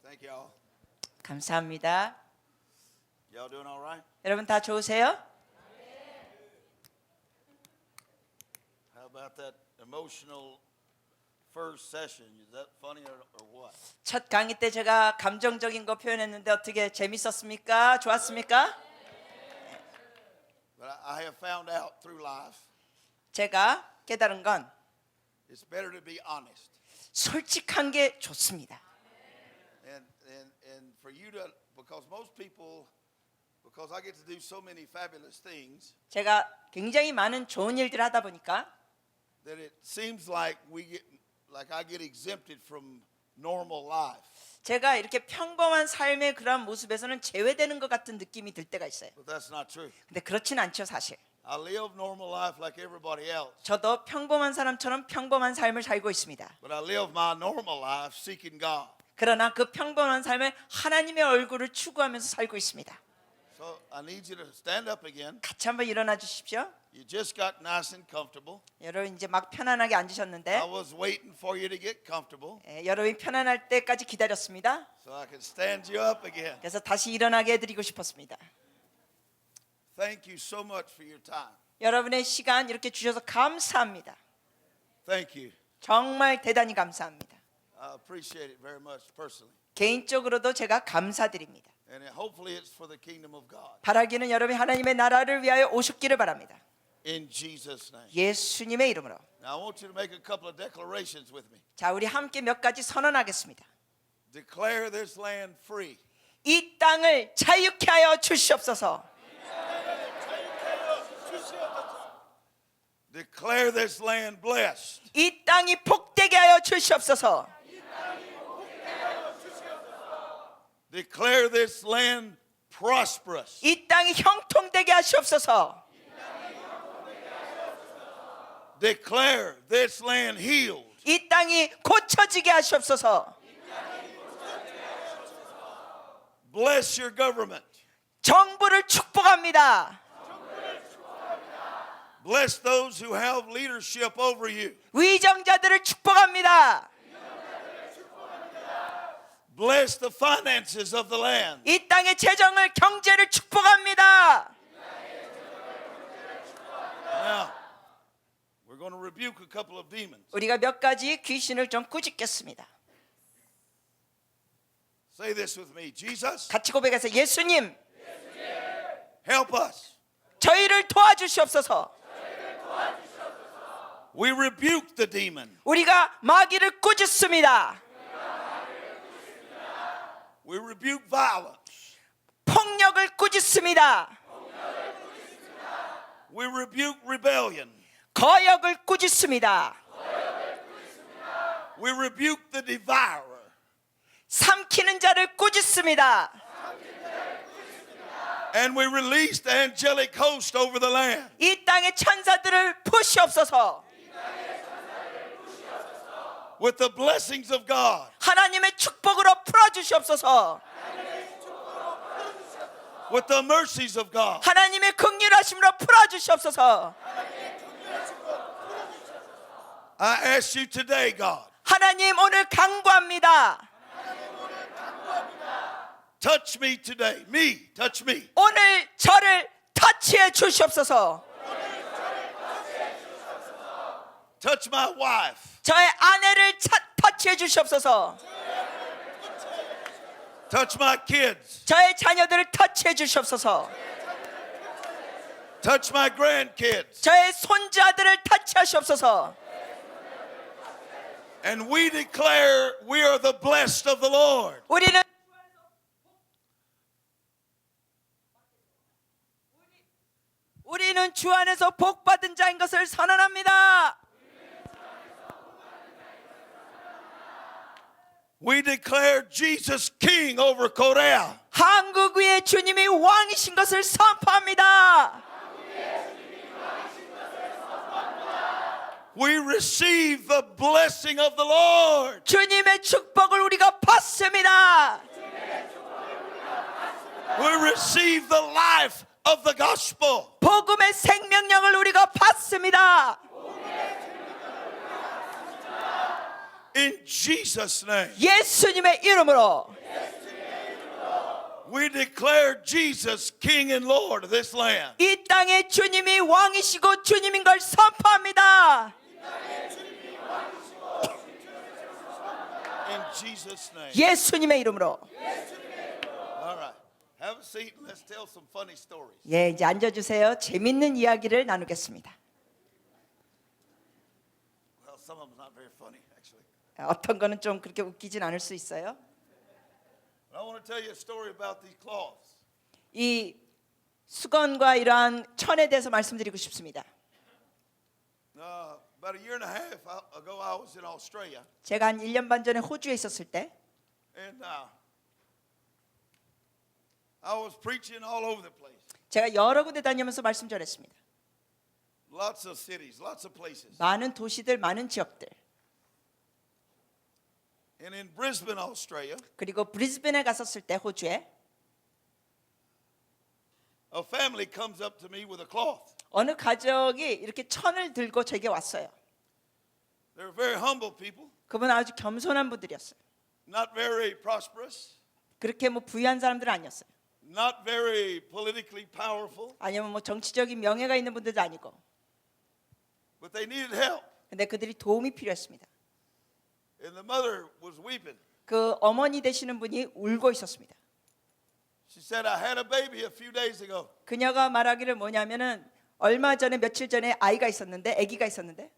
Thank y'all. 감사합니다. Y'all doing all right? 여러분 다 좋으세요? How about that emotional first session? Is that funny or what? 첫 강의 때 제가 감정적인 거 표현했는데 어떻게 재밌었습니까? 좋았습니까? But I have found out through life 제가 깨달은 건 it's better to be honest. 솔직한 게 좋습니다. And for you to, because most people, because I get to do so many fabulous things, 제가 굉장히 많은 좋은 일들을 하다 보니까 that it seems like I get exempted from normal life. 제가 이렇게 평범한 삶의 그런 모습에서는 제외되는 것 같은 느낌이 들 때가 있어요. But that's not true. 근데 그렇진 않죠, 사실. I live normal life like everybody else. 저도 평범한 사람처럼 평범한 삶을 살고 있습니다. But I live my normal life seeking God. 그러나 그 평범한 삶을 하나님의 얼굴을 추구하면서 살고 있습니다. So I need you to stand up again. 같이 한번 일어나 주십시오. You just got nice and comfortable. 여러분 이제 막 편안하게 앉으셨는데 I was waiting for you to get comfortable 여러분이 편안할 때까지 기다렸습니다. so I could stand you up again. 그래서 다시 일어나게 해드리고 싶었습니다. Thank you so much for your time. 여러분의 시간 이렇게 주셔서 감사합니다. Thank you. 정말 대단히 감사합니다. I appreciate it very much personally. 개인적으로도 제가 감사드립니다. And hopefully it's for the kingdom of God. 바라기는 여러분이 하나님의 나라를 위하여 오셨기를 바랍니다. In Jesus' name. 예수님의 이름으로. Now I want you to make a couple of declarations with me. 자, 우리 함께 몇 가지 선언하겠습니다. Declare this land free. 이 땅을 자유케 하여 주시옵소서. Declare this land blessed. 이 땅이 복되게 하여 주시옵소서. Declare this land prosperous. 이 땅이 형통되게 하시옵소서. Declare this land healed. 이 땅이 고쳐지게 하시옵소서. Bless your government. 정부를 축복합니다. Bless those who have leadership over you. 위정자들을 축복합니다. Bless the finances of the land. 이 땅의 재정을 경제를 축복합니다. Now, we're going to rebuke a couple of demons. 우리가 몇 가지 귀신을 좀 꾸짖겠습니다. Say this with me. Jesus, 같이 고백해서 예수님, help us. 저희를 도와주시옵소서. We rebuke the demon. 우리가 마귀를 꾸짖습니다. We rebuke violence. 폭력을 꾸짖습니다. We rebuke rebellion. 거역을 꾸짖습니다. We rebuke the devourer. 삼키는 자를 꾸짖습니다. And we release the angelic host over the land. 이 땅의 천사들을 푸시옵소서. With the blessings of God. 하나님의 축복으로 풀어주시옵소서. With the mercies of God. 하나님의 긍휼하심으로 풀어주시옵소서. I ask you today, God. 하나님 오늘 간구합니다. Touch me today. Me, touch me. 오늘 저를 터치해 주시옵소서. Touch my wife. 저의 아내를 터치해 주시옵소서. Touch my kids. 저의 자녀들을 터치해 주시옵소서. Touch my grandkids. 저의 손자들을 터치하시옵소서. And we declare we are the blessed of the Lord. 우리는 주 안에서 복받은 자인 것을 선언합니다. We declare Jesus King over Korea. 한국 위에 주님이 왕이신 것을 선포합니다. We receive the blessing of the Lord. 주님의 축복을 우리가 받습니다. We receive the life of the gospel. 복음의 생명력을 우리가 받습니다. In Jesus' name. 예수님의 이름으로 We declare Jesus King and Lord of this land. 이 땅의 주님이 왕이시고 주님인 걸 선포합니다. In Jesus' name. 예수님의 이름으로. All right. Have a seat and let's tell some funny stories. 예, 이제 앉아주세요. 재밌는 이야기를 나누겠습니다. Well, some of them's not very funny, actually. 어떤 거는 좀 그렇게 웃기진 않을 수 있어요. But I want to tell you a story about these cloths. 이 수건과 이러한 천에 대해서 말씀드리고 싶습니다. About a year and a half ago, I was in Australia, 제가 한 1년 반 전에 호주에 있었을 때 and I was preaching all over the place. 제가 여러 군데 다니면서 말씀 전했습니다. Lots of cities, lots of places. 많은 도시들, 많은 지역들. And in Brisbane, Australia, 그리고 브리즈번에 갔었을 때 호주에 a family comes up to me with a cloth. 어느 가족이 이렇게 천을 들고 저에게 왔어요. They're very humble people, 그분은 아주 겸손한 분들이었어요. not very prosperous, 그렇게 뭐 부유한 사람들은 아니었어요. not very politically powerful, 아니면 뭐 정치적인 명예가 있는 분들도 아니고. but they needed help. 근데 그들이 도움이 필요했습니다. And the mother was weeping. 그 어머니 되시는 분이 울고 있었습니다. She said, I had a baby a few days ago. 그녀가 말하기를 뭐냐면은 얼마 전에 며칠 전에 아이가 있었는데 아기가 있었는데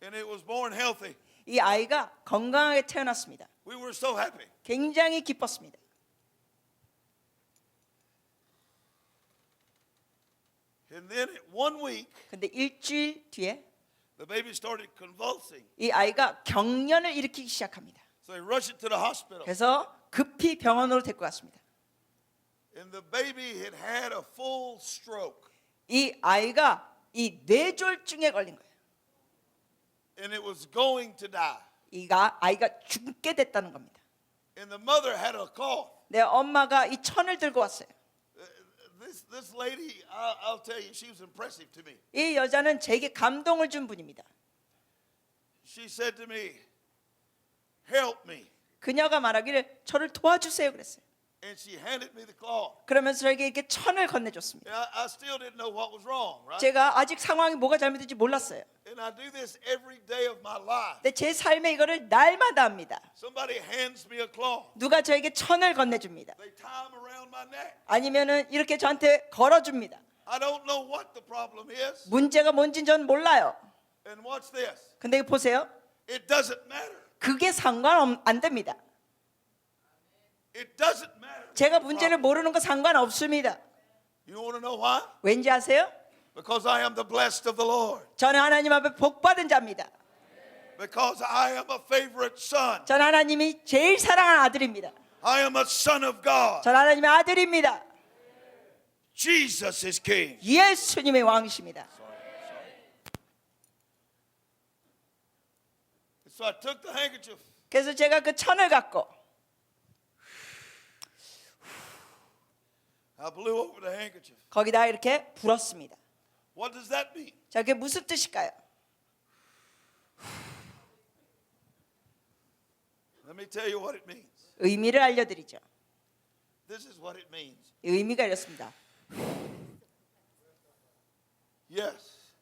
And it was born healthy. 이 아이가 건강하게 태어났습니다. We were so happy. 굉장히 기뻤습니다. And then one week, 근데 일주일 뒤에 the baby started convulsing. 이 아이가 경련을 일으키기 시작합니다. So they rushed it to the hospital. 그래서 급히 병원으로 데리고 갔습니다. And the baby had had a full stroke. 이 아이가 이 뇌졸중에 걸린 거예요. And it was going to die. 아이가 죽게 됐다는 겁니다. And the mother had a cloth. 내 엄마가 이 천을 들고 왔어요. This lady, I'll tell you, she was impressive to me. 이 여자는 제게 감동을 준 분입니다. She said to me, help me. 그녀가 말하기를 저를 도와주세요 그랬어요. And she handed me the cloth. 그러면서 저에게 이렇게 천을 건네줬습니다. And I still didn't know what was wrong, right? 제가 아직 상황이 뭐가 잘못된지 몰랐어요. And I do this every day of my life. 근데 제 삶에 이거를 날마다 합니다. Somebody hands me a cloth. 누가 저에게 천을 건네줍니다. They tie them around my neck. 아니면은 이렇게 저한테 걸어줍니다. I don't know what the problem is. 문제가 뭔진 전 몰라요. And watch this. 근데 보세요. It doesn't matter. 그게 안 됩니다. It doesn't matter. 제가 문제를 모르는 거 상관없습니다. You want to know why? 왠지 아세요? Because I am the blessed of the Lord. 저는 하나님 앞에 복받은 자입니다. Because I am a favorite son. 저는 하나님이 제일 사랑하는 아들입니다. I am a son of God. 저는 하나님의 아들입니다. Jesus is king. 예수님의 왕이십니다. So I took the handkerchief. 그래서 제가 그 천을 갖고 I blew over the handkerchief. 거기다 이렇게 불었습니다. What does that mean? 자, 그게 무슨 뜻일까요? Let me tell you what it means. 의미를 알려드리죠. This is what it means. 의미가 이렇습니다. Yes.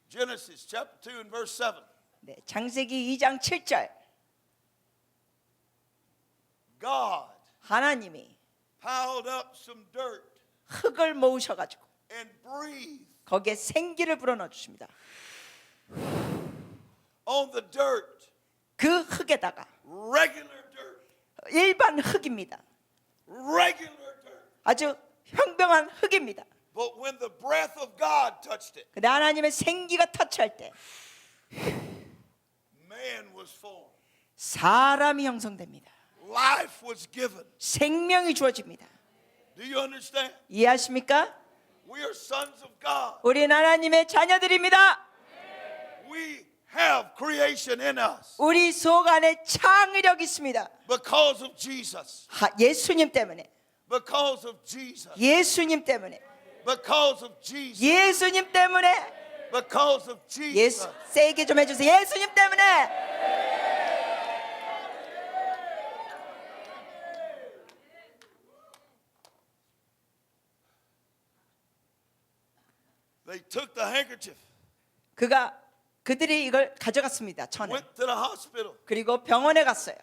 Genesis chapter 2 and verse 7. 네, 창세기 2장 7절. God 하나님이 piled up some dirt 흙을 모으셔가지고 and breathed 거기에 생기를 불어넣어 주십니다. on the dirt. 그 흙에다가 Regular dirt. 일반 흙입니다. Regular dirt. 아주 평범한 흙입니다. But when the breath of God touched it, 근데 하나님의 생기가 터치할 때 man was formed. 사람이 형성됩니다. Life was given. 생명이 주어집니다. Do you understand? 이해하십니까? We are sons of God. 우리는 하나님의 자녀들입니다. We have creation in us 우리 속 안에 창의력이 있습니다. because of Jesus. 예수님 때문에. Because of Jesus. 예수님 때문에. Because of Jesus. 예수님 때문에. Because of Jesus. 세게 좀 해주세요. 예수님 때문에. They took the handkerchief, 그들이 이걸 가져갔습니다. 천에. went to the hospital. 그리고 병원에 갔어요.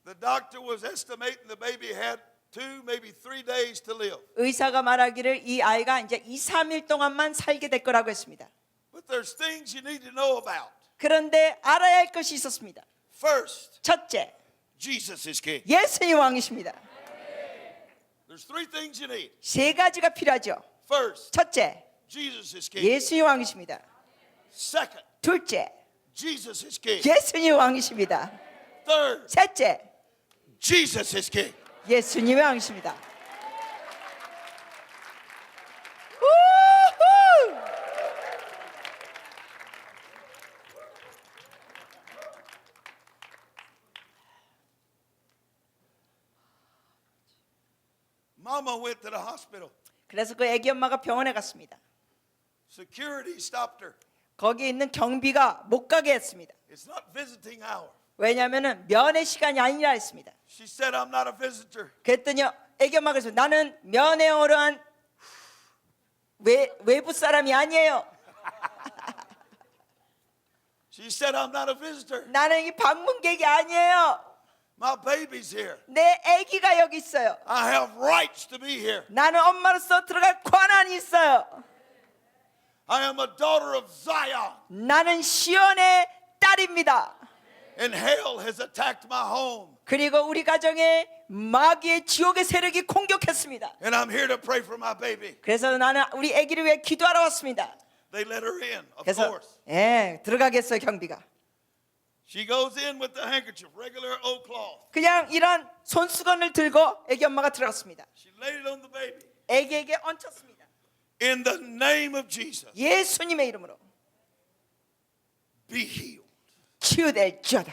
The doctor was estimating the baby had 2, maybe 3 days to live. 의사가 말하기를 이 아이가 이제 2, 3일 동안만 살게 될 거라고 했습니다. But there's things you need to know about. 그런데 알아야 할 것이 있었습니다. First, 첫째, Jesus is king. 예수님 왕이십니다. There's 3 things you need. 세 가지가 필요하죠. First, 첫째, Jesus is king. 예수님 왕이십니다. Second, 둘째, Jesus is king. 예수님 왕이십니다. Third, 셋째, Jesus is king. 예수님 왕이십니다. 우후! Mama went to the hospital. 그래서 그 애기 엄마가 병원에 갔습니다. Security stopped her. 거기 있는 경비가 못 가게 했습니다. It's not visiting hour. 왜냐하면 면회 시간이 아니라 했습니다. She said, I'm not a visitor. 그랬더니 애기 엄마가 그래서 나는 면회오러 한 외부 사람이 아니에요. She said, I'm not a visitor. 나는 이 방문객이 아니에요. My baby's here. 내 애기가 여기 있어요. I have rights to be here. 나는 엄마로서 들어갈 권한이 있어요. I am a daughter of Zion. 나는 시온의 딸입니다. And hell has attacked my home. 그리고 우리 가정에 마귀의 지옥의 세력이 공격했습니다. And I'm here to pray for my baby. 그래서 나는 우리 아기를 위해 기도하러 왔습니다. They let her in, of 그래서 course. 들어가겠어요, 경비가. She goes in with the handkerchief, regular old cloth. 그냥 이런 손수건을 들고 아기 엄마가 들어갔습니다. She laid it on the baby. 아기에게 얹혔습니다. In the name of Jesus, 예수님의 이름으로 be healed. 치유될지어다.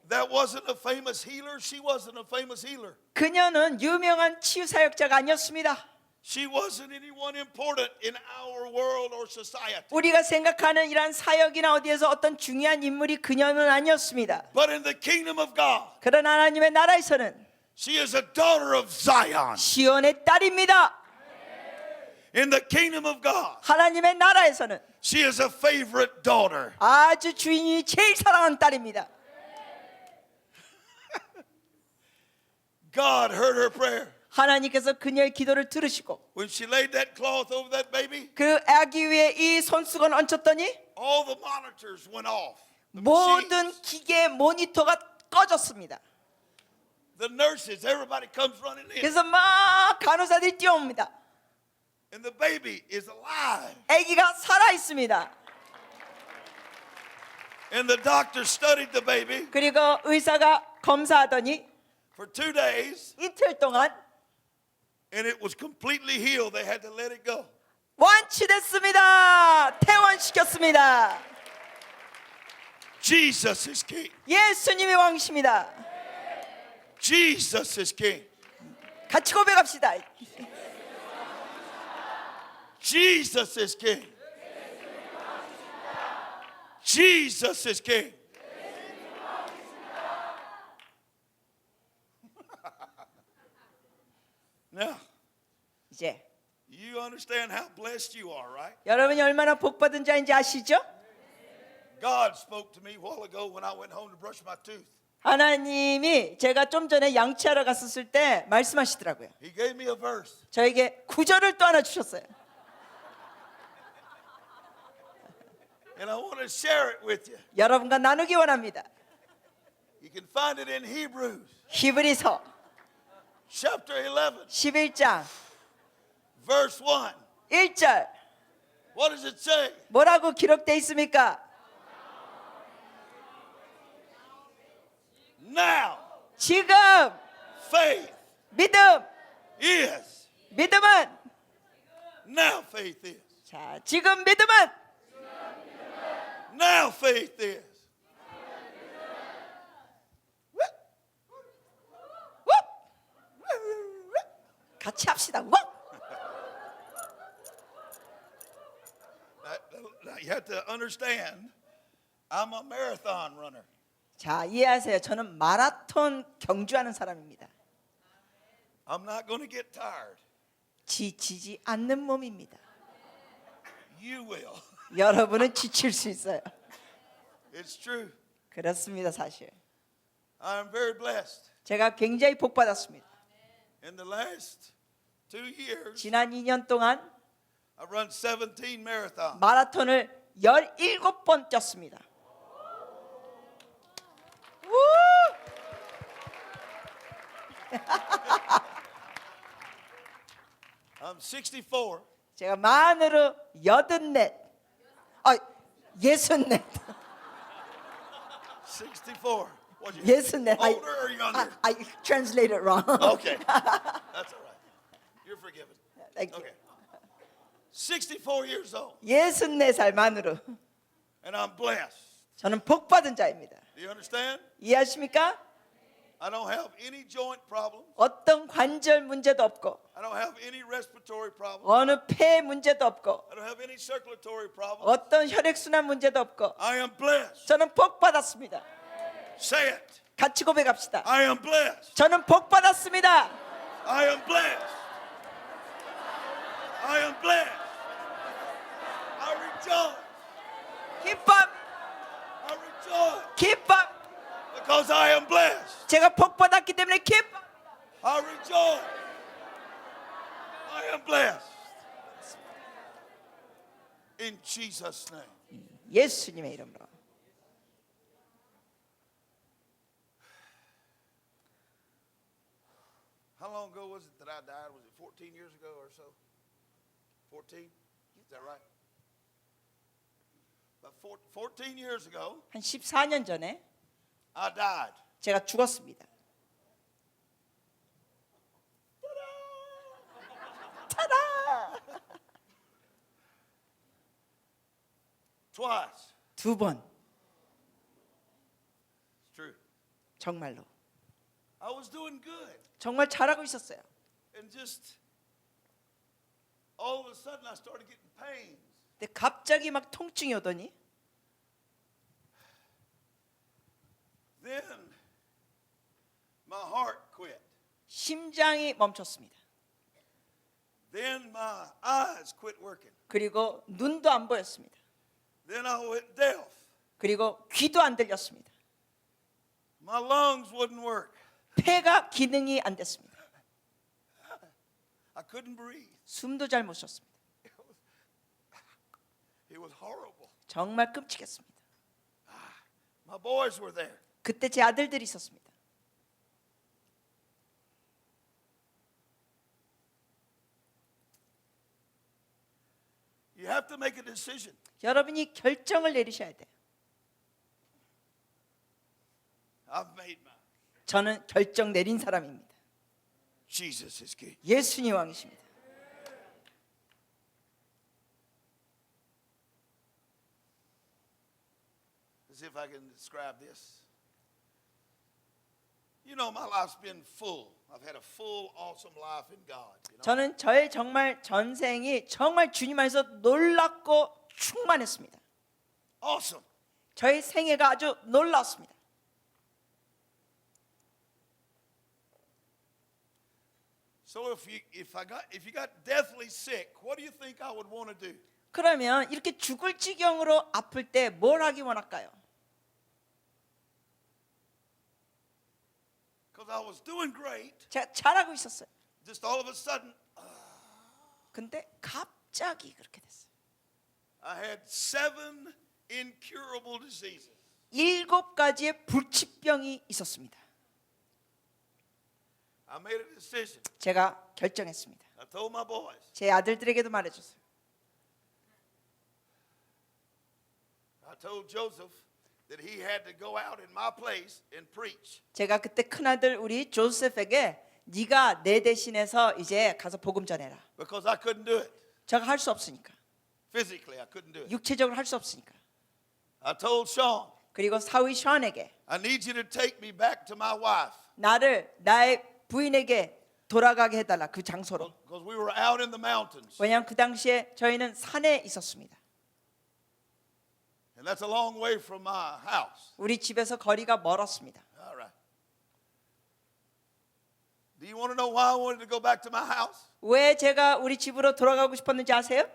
That wasn't a famous healer. She wasn't a famous healer. 그녀는 유명한 치유 사역자가 아니었습니다. She wasn't anyone important in our world or society. 우리가 생각하는 이러한 사역이나 어디에서 어떤 중요한 인물이 그녀는 아니었습니다. But in the kingdom of God, 그러나 하나님의 나라에서는 she is a daughter of Zion. 시온의 딸입니다. In the kingdom of God, 하나님의 나라에서는 she is a favorite daughter. 아주 주인이 제일 사랑하는 딸입니다. God heard her prayer. 하나님께서 그녀의 기도를 들으시고 When she laid that cloth over that baby, 그 아기 위에 이 손수건을 얹혔더니 all the monitors went off. The 모든 machines, 기계 모니터가 꺼졌습니다. the nurses, everybody comes running in. 그래서 막 간호사들이 뛰어옵니다. And the baby is alive. 아기가 살아 있습니다. And the doctor studied the baby 그리고 의사가 검사하더니 for 2 days, 이틀 동안 and it was completely healed. They had to let it go. 완치됐습니다. 퇴원시켰습니다. Jesus is king. 예수님이 왕이십니다. Jesus is king. 같이 고백합시다. Jesus is king. Jesus is king. Now, 이제 you understand how blessed you are, right? 여러분이 얼마나 복받은 자인지 아시죠? God spoke to me a while ago when I went home to brush my tooth. 하나님이 제가 좀 전에 양치하러 갔었을 때 말씀하시더라고요. He gave me a verse. 저에게 구절을 또 하나 주셨어요. And I want to share it with you. 여러분과 나누기 원합니다. You can find it in Hebrews 히브리서 chapter 11, 11장 verse 1. 1절 What does it say? 뭐라고 기록되어 있습니까? Now, 지금 faith 믿음, is. 믿음은 Now faith is. 자, 지금 믿음은 Now faith is. 같이 합시다. 워! you have to understand, I'm a marathon runner. 자, 이해하세요. 저는 마라톤 경주하는 사람입니다. I'm not going to get tired. 지치지 않는 몸입니다. You will. 여러분은 지칠 수 있어요. It's true. 그렇습니다, 사실. I'm very blessed. 제가 굉장히 복 받았습니다. In the last 2 years, 지난 2년 동안 I've run 17 marathons. 마라톤을 17번 뛰었습니다. 우! I'm 64. 제가 만으로 84, 64, 64. What you? 64. Older or younger? I translated wrong. Okay. That's all right. You're forgiven. Thank you. Okay. 64 years old. 64살 만으로 And I'm blessed. 저는 복 받은 자입니다. Do you understand? 이해하십니까? I don't have any joint problems. 어떤 관절 문제도 없고 I don't have any respiratory problems. 어느 폐 문제도 없고 I don't have any circulatory problems. 어떤 혈액순환 문제도 없고 I am blessed. 저는 복 받았습니다. Say it. 같이 고백합시다. I am blessed. 저는 복 받았습니다. I am blessed. I am blessed. I rejoice. 기쁨, I rejoice 기쁨. because I am blessed. 제가 복 받았기 때문에 기쁨. I rejoice. I am blessed. In Jesus' name. 예수님의 이름으로. How long ago was it that I died? Was it 14 years ago or so? 14? Is that right? About 14 years ago, 한 14년 전에 I died. 제가 죽었습니다. 타다! Twice. 2번. It's true. 정말로. I was doing good. 정말 잘하고 있었어요. And just all of a sudden I started getting pains. 근데 갑자기 막 통증이 오더니 Then my heart quit. 심장이 멈췄습니다. Then my eyes quit working. 그리고 눈도 안 보였습니다. Then I went deaf. 그리고 귀도 안 들렸습니다. My lungs wouldn't work. 폐가 기능이 안 됐습니다. I couldn't breathe. 숨도 잘 못 쉬었습니다. It was horrible. 정말 끔찍했습니다. My boys were there. 그때 제 아들들이 있었습니다. You have to make a decision. 여러분이 결정을 내리셔야 돼요. I've made mine. 저는 결정 내린 사람입니다. Jesus is king. 예수님 왕이십니다. Let's see if I can describe this. You know, my life's been full. I've had a full, awesome life in God. You know? 저는 저의 정말 전생이 정말 주님 안에서 놀랍고 충만했습니다. Awesome. 저의 생애가 아주 놀라웠습니다. So if you got deathly sick, what do you think I would want to do? 그러면 이렇게 죽을 지경으로 아플 때 뭘 하기 원할까요? Because I was doing great. 제가 잘하고 있었어요. Just all of a sudden, 근데 갑자기 그렇게 됐어요. I had 7 incurable diseases. 7가지의 불치병이 있었습니다. I made a decision. 제가 결정했습니다. I told my boys, 제 아들들에게도 말해줬어요. I told Joseph that he had to go out in my place and preach. 제가 그때 큰아들 우리 조셉에게 네가 내 대신해서 이제 가서 복음 전해라. Because I couldn't do it. 제가 할 수 없으니까. Physically, I couldn't do it. 육체적으로 할 수 없으니까. I told Sean, 그리고 사위 션에게 I need you to take me back to my wife. 나를 나의 부인에게 돌아가게 해달라 그 장소로. Because we were out in the mountains. 왜냐하면 그 당시에 저희는 산에 있었습니다. And that's a long way from my house. 우리 집에서 거리가 멀었습니다. All right. Do you want to know why I wanted to go back to my house? 왜 제가 우리 집으로 돌아가고 싶었는지 아세요?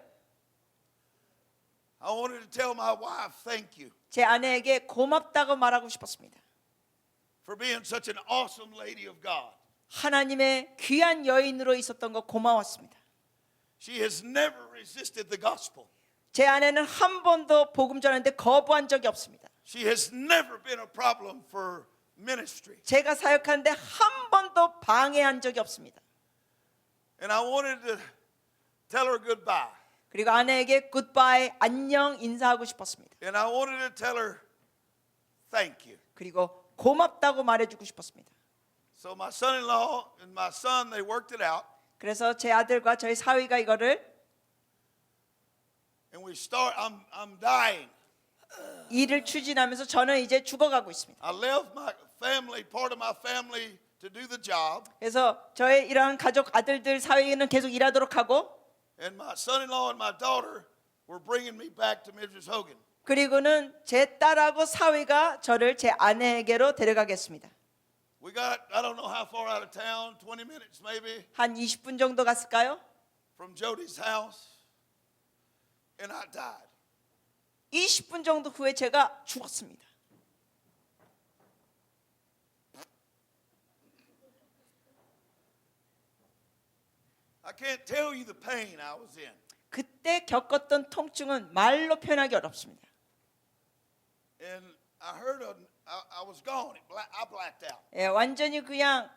I wanted to tell my wife thank you 제 아내에게 고맙다고 말하고 싶었습니다. for being such an awesome lady of God. 하나님의 귀한 여인으로 있었던 거 고마웠습니다. She has never resisted the gospel. 제 아내는 한 번도 복음 전하는데 거부한 적이 없습니다. She has never been a problem for ministry. 제가 사역하는데 한 번도 방해한 적이 없습니다. And I wanted to tell her goodbye. 그리고 아내에게 굿바이 안녕 인사하고 싶었습니다. And I wanted to tell her thank you. 그리고 고맙다고 말해주고 싶었습니다. So my son-in-law and my son, they worked it out. 그래서 제 아들과 저희 사위가 이거를 And I'm dying. 일을 추진하면서 저는 이제 죽어가고 있습니다. I left my family, part of my family, to do the job. 그래서 저의 이러한 가족 아들들 사위는 계속 일하도록 하고 And my son-in-law and my daughter were bringing me back to Mrs. Hogan. 그리고는 제 딸하고 사위가 저를 제 아내에게로 데려가겠습니다. We got, I don't know how far out of town, 20 minutes maybe, 한 20분 정도 갔을까요? from Jody's house. And I died. 20분 정도 후에 제가 죽었습니다. I can't tell you the pain I was in. 그때 겪었던 통증은 말로 표현하기 어렵습니다. And I was gone. I blacked out. 예, 완전히 그냥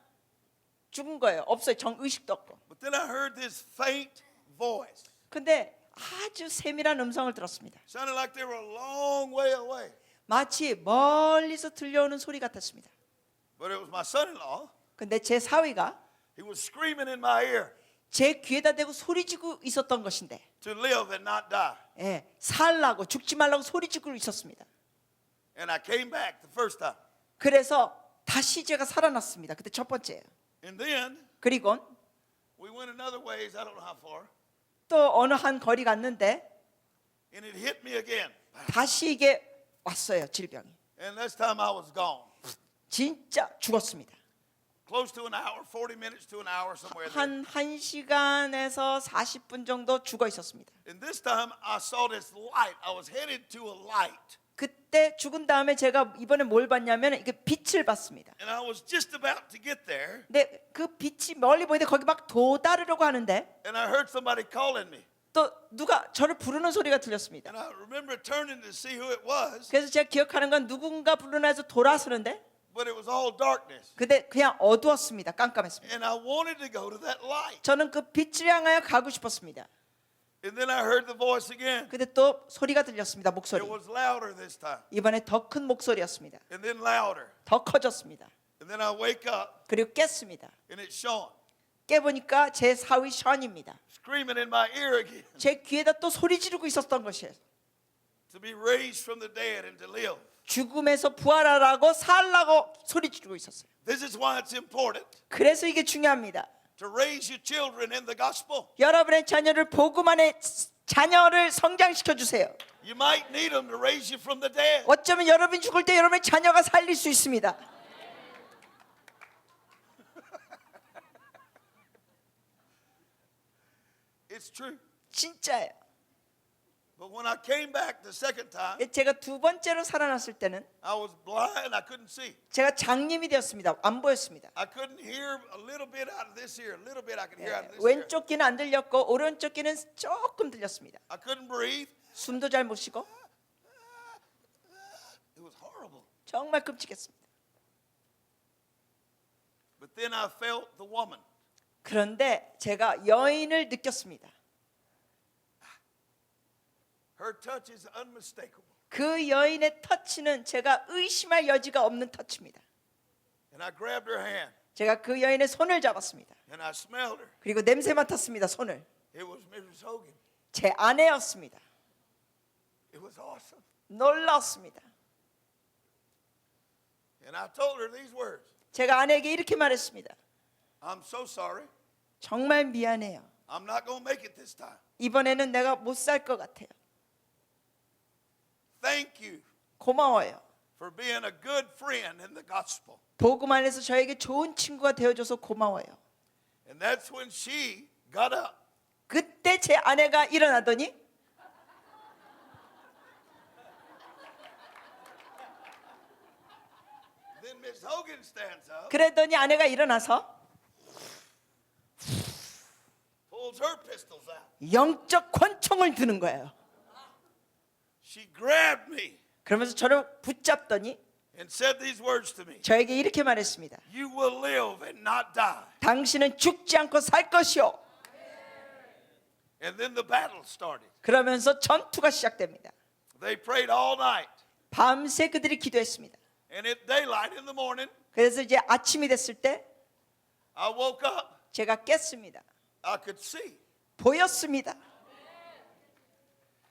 죽은 거예요. 없어요. 의식도 없고. But then I heard this faint voice. 근데 아주 세밀한 음성을 들었습니다. Sounded like they were a long way away. 마치 멀리서 들려오는 소리 같았습니다. But it was my son-in-law. 근데 제 사위가 He was screaming in my ear 제 귀에다 대고 소리지고 있었던 것인데, to live and not die. 예, 살라고 죽지 말라고 소리지고 있었습니다. And I came back the first time. 그래서 다시 제가 살아났습니다. 그때 첫 번째예요. And then 그리고 we went another ways, I don't know how far. 또 어느 한 거리 갔는데 And it hit me again. 다시 이게 왔어요. 질병이. And this time I was gone. 진짜 죽었습니다. Close to an hour, 40 minutes to an hour, somewhere there. 한 1시간에서 40분 정도 죽어 있었습니다. And this time I saw this light. I was headed to a light. 그때 죽은 다음에 제가 이번에 뭘 봤냐면 이게 빛을 봤습니다. And I was just about to get there. 근데 그 빛이 멀리 보이는데 거기 막 도달으려고 하는데 And I heard somebody calling me. 또 누가 저를 부르는 소리가 들렸습니다. And I remember turning to see who it was. 그래서 제가 기억하는 건 누군가 부르나 해서 돌아서는데 But it was all darkness. 근데 그냥 어두웠습니다. 깜깜했습니다. And I wanted to go to that light. 저는 그 빛을 향하여 가고 싶었습니다. And then I heard the voice again. 근데 또 소리가 들렸습니다. 목소리. It was louder this time. 이번에 더 큰 목소리였습니다. And then louder. 더 커졌습니다. And then I wake up 그리고 깼습니다. and it's Sean 깨보니까 제 사위 션입니다. screaming in my ear again 제 귀에다 또 소리 지르고 있었던 것이에요. to be raised from the dead and to live. 죽음에서 부활하라고 살라고 소리 지르고 있었어요. This is why it's important 그래서 이게 중요합니다. to raise your children in the gospel. 여러분의 자녀를 복음 안에 자녀를 성장시켜 주세요. You might need them to raise you from the dead. 어쩌면 여러분이 죽을 때 여러분의 자녀가 살릴 수 있습니다. It's true. 진짜예요. But when I came back the second time, 제가 두 번째로 살아났을 때는 I was blind. I couldn't see. 제가 장님이 되었습니다. 안 보였습니다. I couldn't hear a little bit out of this ear. A little bit I could hear out of this ear. 왼쪽 귀는 안 들렸고 오른쪽 귀는 조금 들렸습니다. I couldn't breathe. 숨도 잘 못 쉬고 It was horrible. 정말 끔찍했습니다. But then I felt the woman. 그런데 제가 여인을 느꼈습니다. Her touch is unmistakable. 그 여인의 터치는 제가 의심할 여지가 없는 터치입니다. And I grabbed her hand 제가 그 여인의 손을 잡았습니다. and I smelled her. 그리고 냄새 맡았습니다. 손을. It was Mrs. Hogan. 제 아내였습니다. It was awesome. 놀랐습니다. And I told her these words. 제가 아내에게 이렇게 말했습니다. I'm so sorry. 정말 미안해요. I'm not going to make it this time. 이번에는 내가 못 살 것 같아요. thank you 고마워요. for being a good friend in the gospel. 복음 안에서 저에게 좋은 친구가 되어줘서 고마워요. And that's when she got up. 그때 제 아내가 일어나더니 Then Miss Hogan stands up, 그랬더니 아내가 일어나서 pulls her pistols out. 영적 권총을 드는 거예요. She grabbed me 그러면서 저를 붙잡더니 and said these words to me. 저에게 이렇게 말했습니다. You will live and not die. 당신은 죽지 않고 살 것이요. And then the battle started. 그러면서 전투가 시작됩니다. They prayed all night. 밤새 그들이 기도했습니다. And at daylight in the morning, 그래서 이제 아침이 됐을 때 I woke up. 제가 깼습니다. I could see. 보였습니다.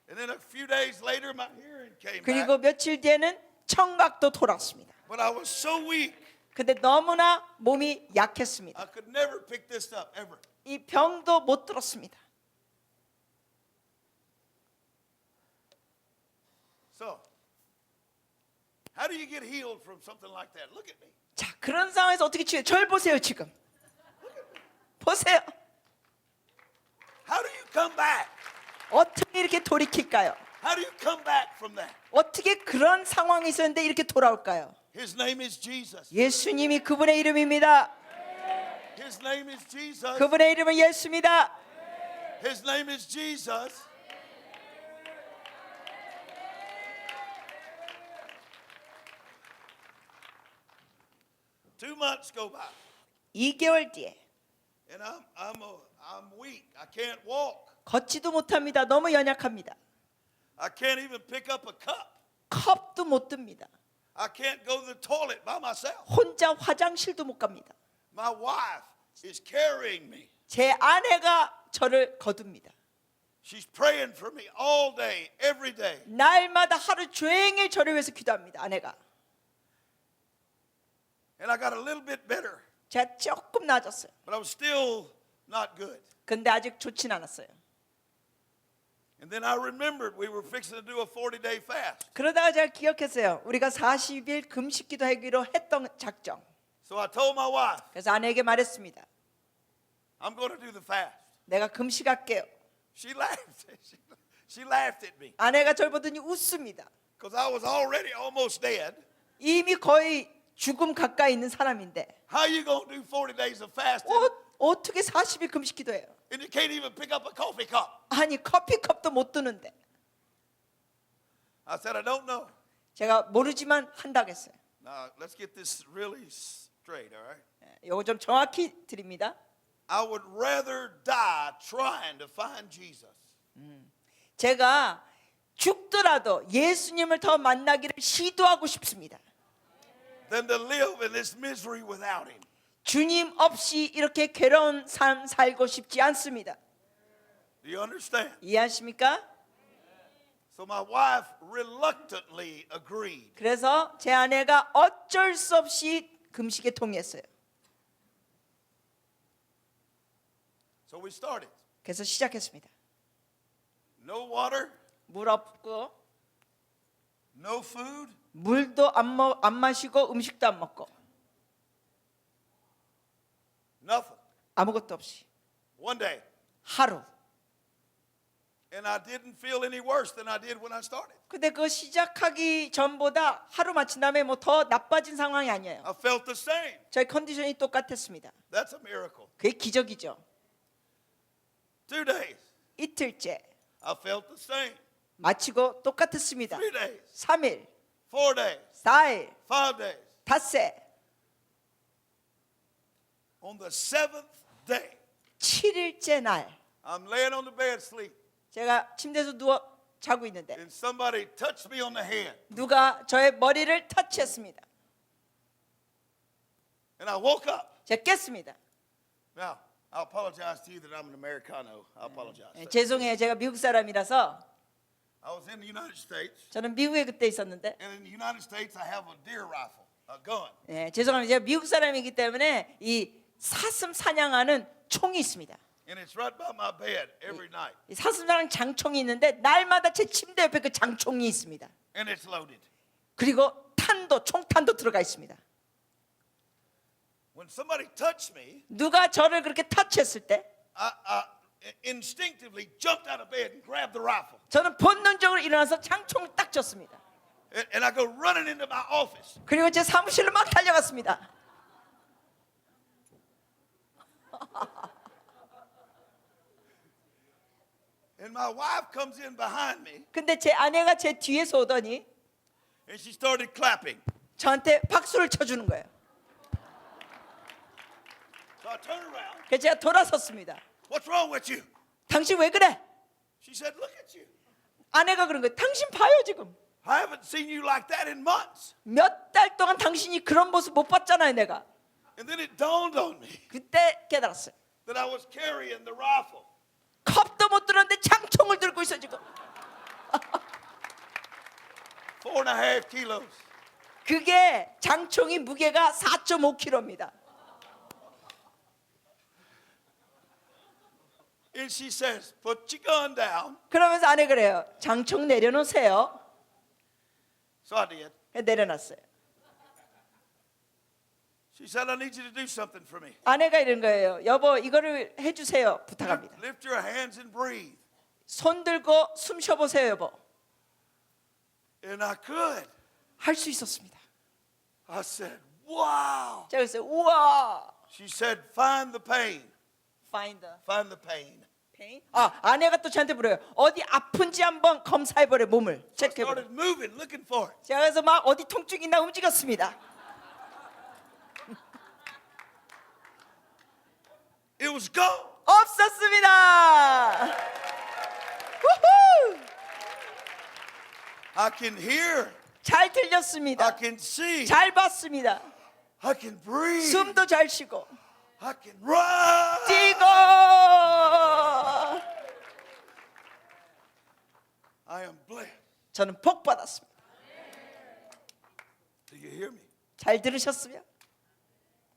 And then a few days later, my hearing came 그리고 back. 며칠 뒤에는 청각도 돌아왔습니다. But I was so weak, 근데 너무나 몸이 약했습니다. I could never pick this up, ever. 이 병도 못 들었습니다. So, how do you get healed from something like that? Look at me. 자, 그런 상황에서 어떻게 치유해요? 절 보세요 지금. 보세요. How do you come back? 어떻게 이렇게 돌이킬까요? How do you come back from that? 어떻게 그런 상황이 있었는데 이렇게 돌아올까요? His name is Jesus. 예수님이 그분의 이름입니다. His name is Jesus. 그분의 이름은 예수입니다. His name is Jesus. Two months go by, 2개월 뒤에 and I'm weak. I can't walk. 걷지도 못합니다. 너무 연약합니다. I can't even pick up a cup. 컵도 못 듭니다. I can't go to the toilet by myself. 혼자 화장실도 못 갑니다. My wife is carrying me. 제 아내가 저를 거둡니다. She's praying for me all day, every day. 날마다 하루 종일 저를 위해서 기도합니다. 아내가. And I got a little bit better, 제가 조금 나아졌어요. but I was still not good. 근데 아직 좋진 않았어요. And then I remembered we were fixing to do a 40-day fast. 그러다가 제가 기억했어요. 우리가 40일 금식 기도하기로 했던 작정. So I told my wife, 그래서 아내에게 말했습니다. I'm going to do the fast. 내가 금식할게요. She laughed. She laughed at me 아내가 저를 보더니 웃습니다. because I was already almost dead. 이미 거의 죽음 가까이 있는 사람인데 How you going to do 40 days of fasting 어떻게 40일 금식 기도해요? and you can't even pick up a coffee cup? 아니 커피컵도 못 드는데. I said, I don't know. 제가 모르지만 한다고 했어요. Now, let's get this really straight, all right? 이거 좀 정확히 드립니다. I would rather die trying to find Jesus 제가 죽더라도 예수님을 더 만나기를 시도하고 싶습니다. than to live in this misery without him. 주님 없이 이렇게 괴로운 삶 살고 싶지 않습니다. Do you understand? 이해하십니까? So my wife reluctantly agreed. 그래서 제 아내가 어쩔 수 없이 금식에 동의했어요. So we started. 그래서 시작했습니다. No water, 물 없고 no food, 물도 안 마시고 음식도 안 먹고 nothing. 아무것도 없이 One day. 하루. And I didn't feel any worse than I did when I started. 근데 그 시작하기 전보다 하루 마친 다음에 뭐 더 나빠진 상황이 아니에요. I felt the same. 저희 컨디션이 똑같았습니다. That's a miracle. 그게 기적이죠. 2 days. 이틀째 I felt the same. 마치고 똑같았습니다. 3 days. 3일, 4 days. 4일, 5 days. 닷새, On the 7th day, 7일째 날 I'm laying on the bed asleep, 제가 침대에서 누워 자고 있는데 and somebody touched me on the head. 누가 저의 머리를 터치했습니다. And I woke up. 제가 깼습니다. Now, I apologize to you that I'm an Americano. I apologize. 죄송해요. 제가 미국 사람이라서 I was in the United States, 저는 미국에 그때 있었는데 and in the United States, I have a deer rifle, a gun. 죄송합니다. 제가 미국 사람이기 때문에 이 사슴 사냥하는 총이 있습니다. And it's right by my bed every night. 이 사슴 사냥 장총이 있는데 날마다 제 침대 옆에 그 장총이 있습니다. and it's loaded. 그리고 탄도 총탄도 들어가 있습니다. When somebody touched me, 누가 저를 그렇게 터치했을 때 I instinctively jumped out of bed and grabbed the rifle. 저는 본능적으로 일어나서 장총을 딱 쳤습니다. And I go running into my office. 그리고 제 사무실로 막 달려갔습니다. And my wife comes in behind me 근데 제 아내가 제 뒤에서 오더니 and she started clapping. 저한테 박수를 쳐주는 거예요. So I turned around. 그래서 제가 돌아섰습니다. What's wrong with you? 당신 왜 그래? She said, look at you. 아내가 그런 거예요. 당신 봐요 지금. I haven't seen you like that in months. 몇 달 동안 당신이 그런 모습 못 봤잖아요 내가. And then it dawned on me 그때 깨달았어요. that I was carrying the rifle. 컵도 못 들었는데 장총을 들고 있어 지금. 4.5 kilos. 그게 장총이 무게가 4.5kg입니다. And she says, put your gun down. 그러면서 아내 그래요. 장총 내려놓으세요. So I did. 내려놨어요. She said, I need you to do something for me. 아내가 이런 거예요. 여보 이거를 해주세요. 부탁합니다. Lift your hands and breathe. 손 들고 숨 쉬어보세요 여보. And I could. 할 수 있었습니다. I said, wow. 제가 그랬어요. 우와. She said, find the pain. Find the Find the pain. pain. 아내가 또 저한테 물어요. 어디 아픈지 한번 검사해보래 몸을. I 체크해보래. started moving, looking for it. 제가 그래서 막 어디 통증이 있나 움직였습니다. It was gone. 없었습니다. 우후! I can hear. 잘 I 들렸습니다. can see. 잘 봤습니다. I can breathe. 숨도 잘 쉬고 I can run. 뛰고. I am blessed. 저는 복 받았습니다. Do you hear me? 잘 들으셨으면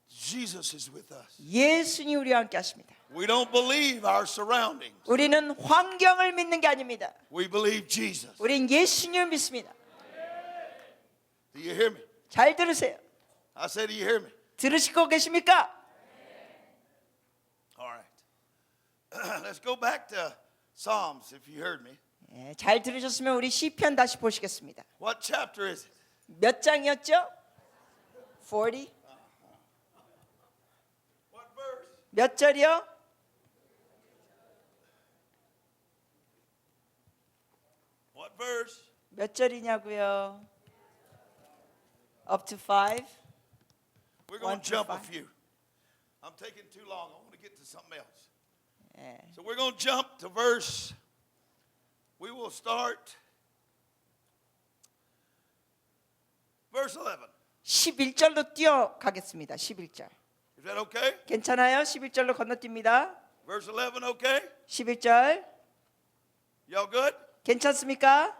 Jesus is with us. 예수님 우리와 함께 하십니다. We don't believe our surroundings. 우리는 환경을 믿는 게 아닙니다. We believe Jesus. 우린 예수님을 믿습니다. Do you hear me? 잘 들으세요. I said, do you hear me? 들으시고 계십니까? All right. Let's go back to Psalms if you heard me. 네, 잘 들으셨으면 우리 시편 다시 보시겠습니다. What chapter is it? 몇 장이었죠? 40? What verse? 몇 절이요? What verse? 몇 절이냐고요? Up to 5? We're going 1 to to jump a 5. few. I'm taking too long. I want to get to something else. 네. So we're going to jump to verse. We will start verse 11. 11절로 뛰어가겠습니다. 11절. Is that okay? 괜찮아요? 11절로 건너뜁니다. Verse 11, okay? 11절. Y'all good? 괜찮습니까?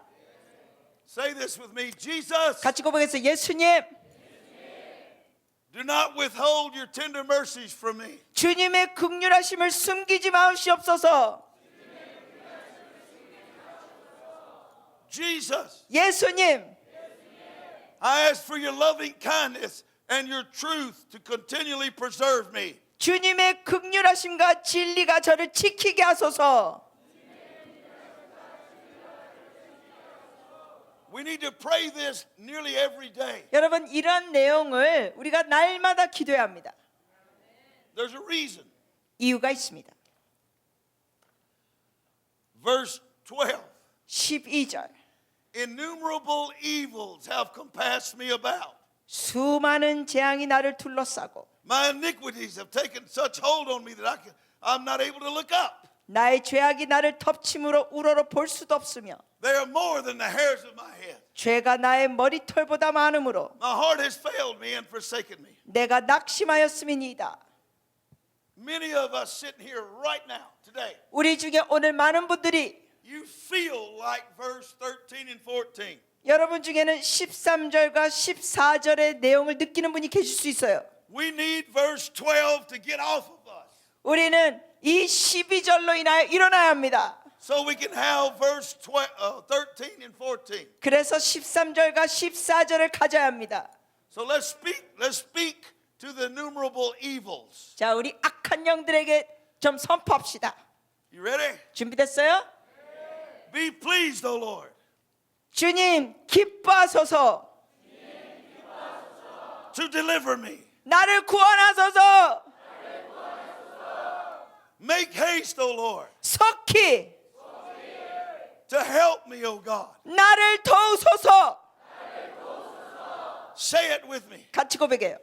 Say this with me. Jesus, 같이 고백해서 예수님, do not withhold your tender mercies from me. 주님의 긍휼하심을 숨기지 마시옵소서. Jesus, 예수님, I ask for your loving kindness and your truth to continually preserve me. 주님의 긍휼하심과 진리가 저를 지키게 하소서. We need to pray this nearly every day. 여러분 이런 내용을 우리가 날마다 기도해야 합니다. There's a reason. 이유가 있습니다. Verse 12. 12절. Innumerable evils have compassed me about. 수많은 재앙이 나를 둘러싸고 My iniquities have taken such hold on me that I'm not able to look up. 나의 죄악이 나를 덮침으로 우러러 볼 수도 없으며 They are more than the hairs of my head. 죄가 나의 머리털보다 많으므로 My heart has failed me and forsaken me. 내가 낙심하였음이니이다. Many of us sitting here right now, today, 우리 중에 오늘 많은 분들이 you feel like verse 13 and 14. 여러분 중에는 13절과 14절의 내용을 느끼는 분이 계실 수 있어요. We need verse 12 to get off of us. 우리는 이 12절로 인하여 일어나야 합니다. So we can have verse 13 and 14. 그래서 13절과 14절을 가져야 합니다. So let's speak to the innumerable evils. 자, 우리 악한 영들에게 좀 선포합시다. You ready? 준비됐어요? Be pleased, O Lord. 주님 기뻐하소서. To deliver me. 나를 구원하소서. Make haste, O Lord. 석히 To help me, O God. 나를 도우소서. Say it with me. 같이 고백해요.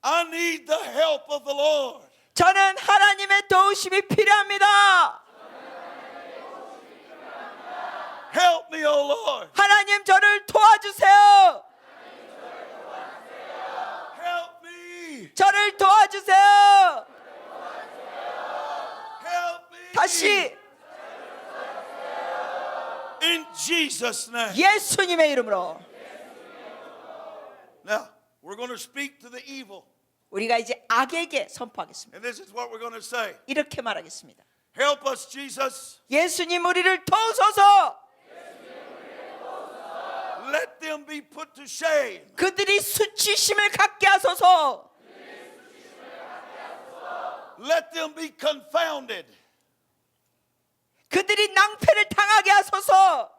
I need the help of the Lord. 저는 하나님의 도우심이 필요합니다. Help me, O Lord. 하나님 저를 도와주세요. Help me. 저를 도와주세요. Help me. 다시 In Jesus' name. 예수님의 이름으로. Now, we're going to speak to the evil. 우리가 이제 악에게 선포하겠습니다. And this is what we're going to say. 이렇게 말하겠습니다. Help us, Jesus. 예수님 우리를 도우소서. Let them be put to shame. 그들이 수치심을 갖게 하소서. Let them be confounded. 그들이 낭패를 당하게 하소서.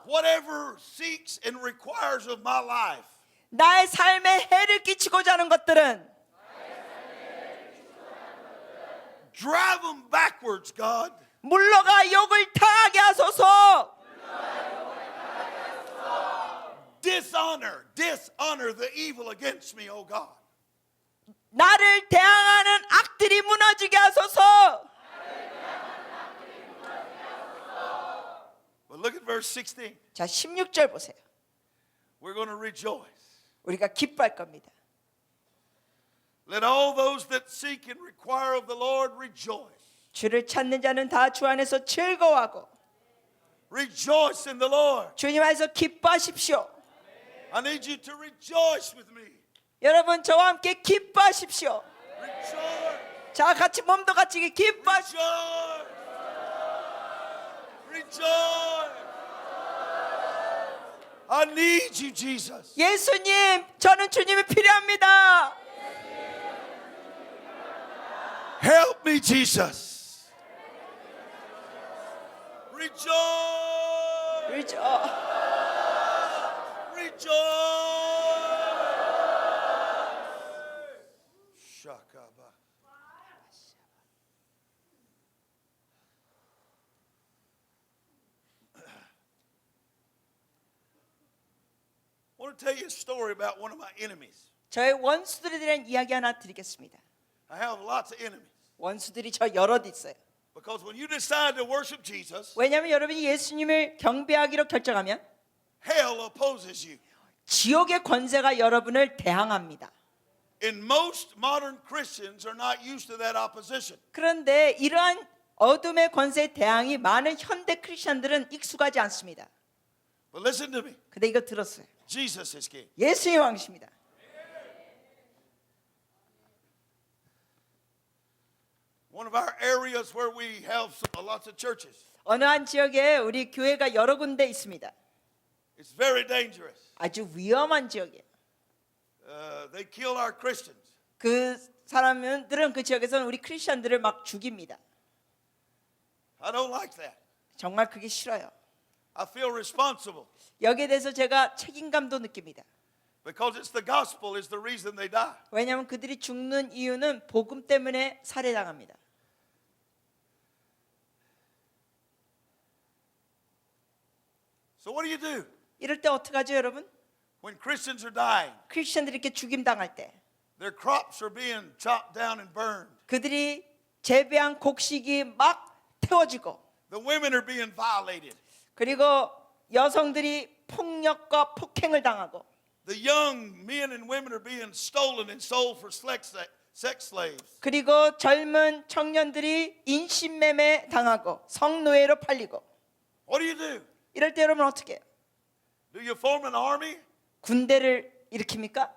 Whatever seeks and requires of my life. 나의 삶에 해를 끼치고자 하는 것들은 Drive them backwards, God. 물러가 욕을 당하게 하소서. Dishonor the evil against me, O God. 나를 대항하는 악들이 무너지게 하소서. But look at verse 16. 자, 16절 보세요. We're going to rejoice. 우리가 기뻐할 겁니다. Let all those that seek and require of the Lord rejoice. 주를 찾는 자는 다 주 안에서 즐거워하고 Rejoice in the Lord. 주님 안에서 기뻐하십시오. I need you to rejoice with me. 여러분 저와 함께 기뻐하십시오. Rejoice. 자, 같이 몸도 같이 기뻐하십시오. Rejoice. Rejoice. I need you, Jesus. 예수님, 저는 주님이 필요합니다. Help me, Jesus. Rejoice. Rejoice. Shakaba. I want to tell you a story about one of my enemies. 저의 원수들에 대한 이야기 하나 드리겠습니다. I have lots of enemies. 원수들이 저 여럿 있어요. Because when you decide to worship Jesus, 왜냐하면 여러분이 예수님을 경배하기로 결정하면 hell opposes you. 지옥의 권세가 여러분을 대항합니다. And most modern Christians are not used to that opposition. 그런데 이러한 어둠의 권세의 대항이 많은 현대 크리스천들은 익숙하지 않습니다. But listen to me. 근데 이거 들었어요. Jesus is king. 예수님이 왕이십니다. One of our areas where we have lots of churches. 어느 한 지역에 우리 교회가 여러 군데 있습니다. It's very dangerous. 아주 위험한 지역이에요. They kill our Christians. 그 사람들은 그 지역에서는 우리 크리스천들을 막 죽입니다. I don't like that. 정말 그게 싫어요. I feel responsible 여기에 대해서 제가 책임감도 느낍니다. because it's the gospel is the reason they die. 왜냐하면 그들이 죽는 이유는 복음 때문에 살해당합니다. So what do you do 이럴 때 어떡하죠, 여러분? when Christians are dying? 크리스천들이 이렇게 죽임당할 때 Their crops are being chopped down and burned. 그들이 재배한 곡식이 막 태워지고 The women are being violated. 그리고 여성들이 폭력과 폭행을 당하고 The young men and women are being stolen and sold for sex slaves. 그리고 젊은 청년들이 인신매매 당하고 성노예로 팔리고 What do you do? 이럴 때 여러분 어떻게 해요? Do you form an army 군대를 일으킵니까?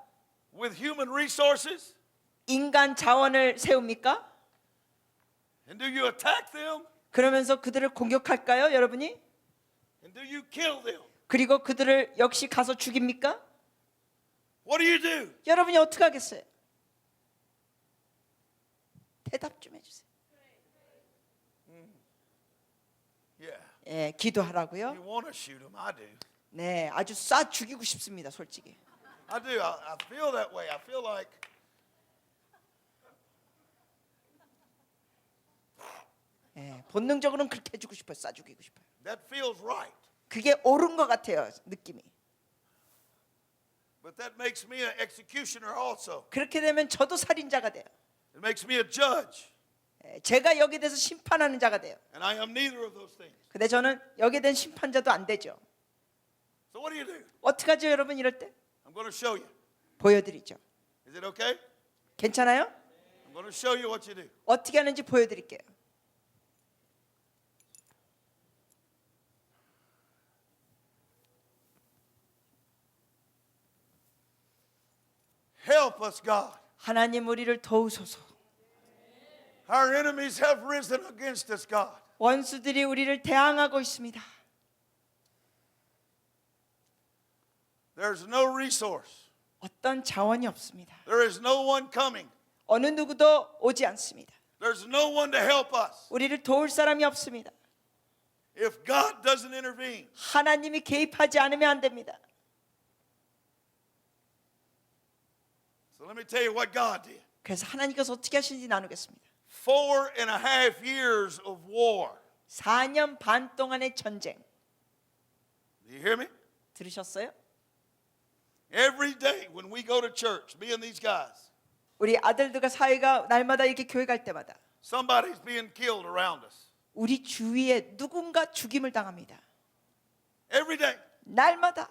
with human resources? 인간 자원을 세웁니까? And do you attack them? 그러면서 그들을 공격할까요, 여러분이? And do you kill them? 그리고 그들을 역시 가서 죽입니까? What do you do? 여러분이 어떻게 하겠어요? 대답 좀 해주세요. Yeah. 예, 기도하라고요? You want to shoot them. I do. 네, 아주 쏴 죽이고 싶습니다, 솔직히. I do. I feel that way. I feel like 예, 본능적으로는 그렇게 해주고 싶어요, 쏴 죽이고 싶어요. that feels right. 그게 옳은 것 같아요, 느낌이. But that makes me an executioner also. 그렇게 되면 저도 살인자가 돼요. It makes me a judge. 예, 제가 여기에 대해서 심판하는 자가 돼요. And I am neither of those things. 근데 저는 여기에 대한 심판자도 안 되죠. So what do you do? 어떻게 하죠, 여러분? 이럴 때 I'm going to show you. 보여드리죠. Is it okay? 괜찮아요? I'm going to show you what you do. 어떻게 하는지 보여드릴게요. Help us, God. 하나님 우리를 도우소서. Our enemies have risen against us, God. 원수들이 우리를 대항하고 있습니다. There's no resource. 어떤 자원이 없습니다. There is no one coming. 어느 누구도 오지 않습니다. There's no one to help us. 우리를 도울 사람이 없습니다. If God doesn't intervene, 하나님이 개입하지 않으면 안 됩니다. so let me tell you what God did. 그래서 하나님께서 어떻게 하시는지 나누겠습니다. 4.5 years of war. 4년 반 동안의 전쟁. Do you hear me? 들으셨어요? Every day when we go to church, me and these guys, 우리 아들들과 사이가 날마다 이렇게 교회 갈 때마다 somebody's being killed around us. 우리 주위에 누군가 죽임을 당합니다. Every day. 날마다.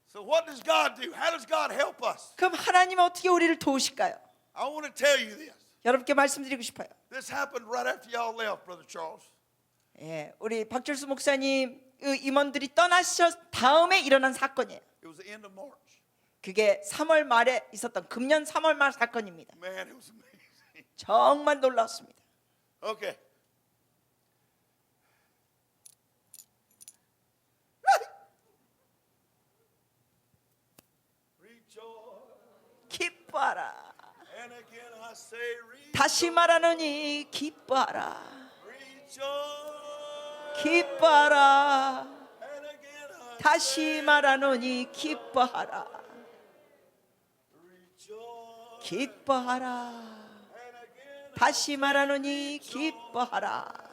So what does God do? How does God help us? 그럼 하나님은 어떻게 우리를 도우실까요? I want to tell you this. 여러분께 말씀드리고 싶어요. This happened right after y'all left, Brother Charles. 예, 우리 박철수 목사님 임원들이 떠나셨 다음에 일어난 사건이에요. It was the end of March. 그게 3월 말에 있었던 금년 3월 말 사건입니다. Man, it was amazing. 정말 놀라웠습니다. Okay. Rejoice. 기뻐하라. And again I say rejoice. 다시 말하노니 기뻐하라. Rejoice. 기뻐하라. And again I 다시 말하노니 기뻐하라. rejoice. 기뻐하라. And again. 다시 말하노니 기뻐하라.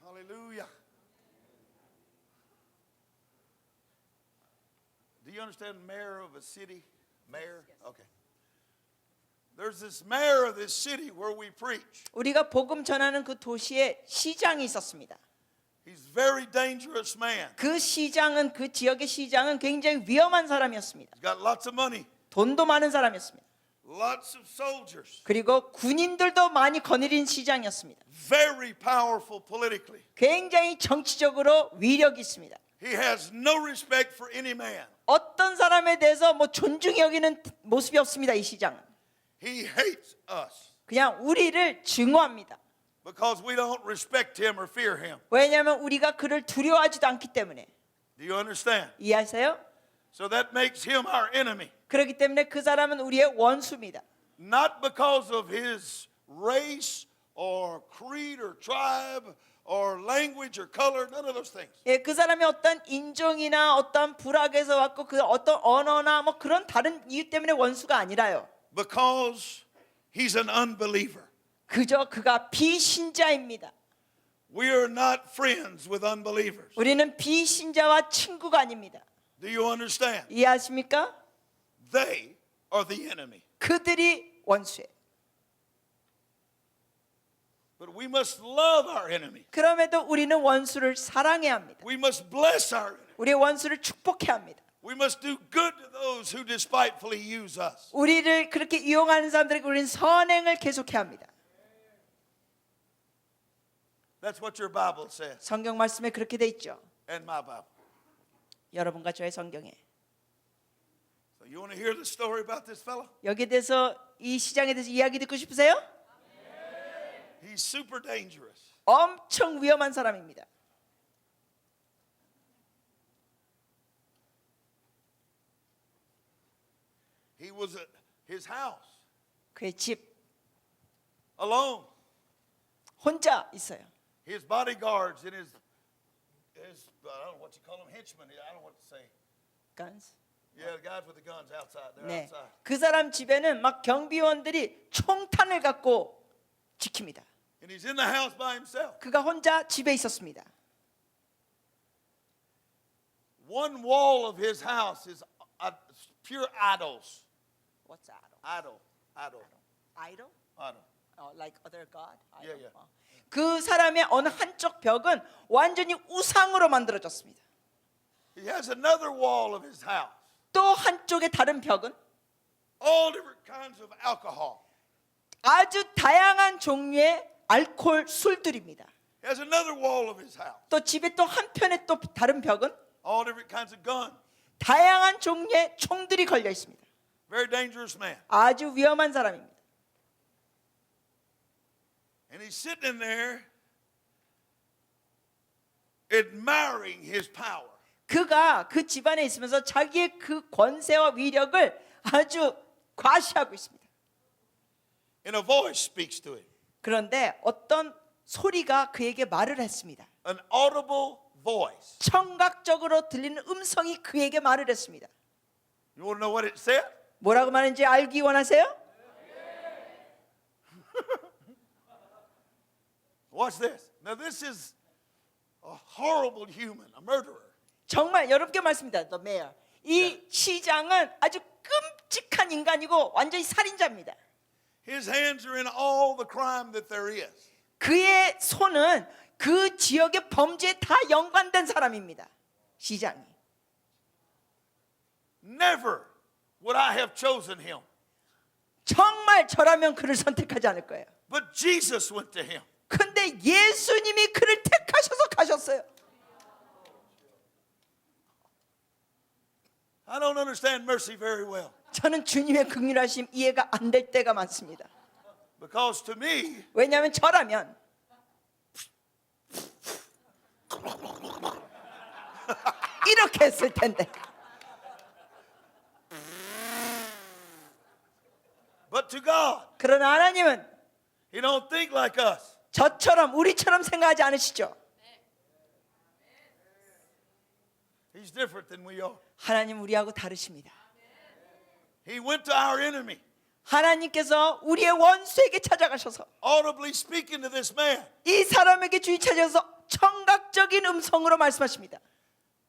Hallelujah. Do you understand mayor of a city? Mayor? Okay. There's this mayor of this city where we preach. 우리가 복음 전하는 그 도시에 시장이 있었습니다. He's a very dangerous man. 그 시장은 그 지역의 시장은 굉장히 위험한 사람이었습니다. He's got lots of money, 돈도 많은 사람이었습니다. lots of soldiers, 그리고 군인들도 많이 거느린 시장이었습니다. very powerful politically. 굉장히 정치적으로 위력이 있습니다. He has no respect for any man. 어떤 사람에 대해서 뭐 존중히 여기는 모습이 없습니다. 이 시장은 He hates us 그냥 우리를 증오합니다. because we don't respect him or fear him. 왜냐하면 우리가 그를 두려워하지도 않기 때문에. Do you understand? 이해하세요? So that makes him our enemy. 그렇기 때문에 그 사람은 우리의 원수입니다. Not because of his race or creed or tribe or language or color, none of those things. 예, 그 사람이 어떤 인종이나 어떤 부락에서 왔고 그 어떤 언어나 뭐 그런 다른 이유 때문에 원수가 아니라요. Because he's an unbeliever. 그저 그가 비신자입니다. We are not friends with unbelievers. 우리는 비신자와 친구가 아닙니다. Do you understand? 이해하십니까? They are the enemy. 그들이 원수예요. But we must love our enemy. 그럼에도 우리는 원수를 사랑해야 합니다. We must bless our enemy. 우리의 원수를 축복해야 합니다. We must do good to those who despitefully use us. 우리를 그렇게 이용하는 사람들에게 우리는 선행을 계속해야 합니다. That's what your Bible says 성경 말씀에 그렇게 돼 있죠. and my Bible. 여러분과 저의 성경에. So You want to hear the story about this fellow? 여기에 대해서 이 시장에 대해서 이야기 듣고 싶으세요? He's super dangerous. 엄청 위험한 사람입니다. He was at his house 그의 집 alone. 혼자 있어요. His bodyguards and his I don't know what you call them, henchmen. I don't know what to say. Guns. Yeah, the guys with the guns outside. They're 네, outside. 그 사람 집에는 막 경비원들이 총탄을 갖고 지킵니다. And he's in the house by himself. 그가 혼자 집에 있었습니다. One wall of his house is pure idols. What's idol? Idol. Idol. Idol? Idol. Like other god? Yeah, yeah. 그 사람의 어느 한쪽 벽은 완전히 우상으로 만들어졌습니다. He has another wall of his house. 또 한쪽의 다른 벽은 All different kinds of alcohol. 아주 다양한 종류의 알코올 술들입니다. He has another wall of his house. 또 집에 또 한편에 또 다른 벽은 All different kinds of guns. 다양한 종류의 총들이 걸려 있습니다. Very dangerous man. 아주 위험한 사람입니다. And he's sitting in there admiring his power. 그가 그 집안에 있으면서 자기의 그 권세와 위력을 아주 과시하고 있습니다. And a voice speaks to him. 그런데 어떤 소리가 그에게 말을 했습니다. An audible voice. 청각적으로 들리는 음성이 그에게 말을 했습니다. You want to know what it said? 뭐라고 말하는지 알기 원하세요? Watch this. Now this is a horrible human, a murderer. 정말 여러분께 말씀드립니다. The mayor. 이 시장은 아주 끔찍한 인간이고 완전히 살인자입니다. His hands are in all the crime that there is. 그의 손은 그 지역의 범죄에 다 연관된 사람입니다. 시장이. Never would I have chosen him. 정말 저라면 그를 선택하지 않을 거예요. But Jesus went to him. 근데 예수님이 그를 택하셔서 가셨어요. I don't understand mercy very well. 저는 주님의 긍휼하심 이해가 안 될 때가 많습니다. Because to me, 왜냐하면 저라면 이렇게 했을 텐데. but to God, 그러나 하나님은 He don't think like us. 저처럼 우리처럼 생각하지 않으시죠. He's different than we are. 하나님 우리하고 다르십니다. He went to our enemy, 하나님께서 우리의 원수에게 찾아가셔서 audibly speaking to this man. 이 사람에게 주의 찾아서 청각적인 음성으로 말씀하십니다.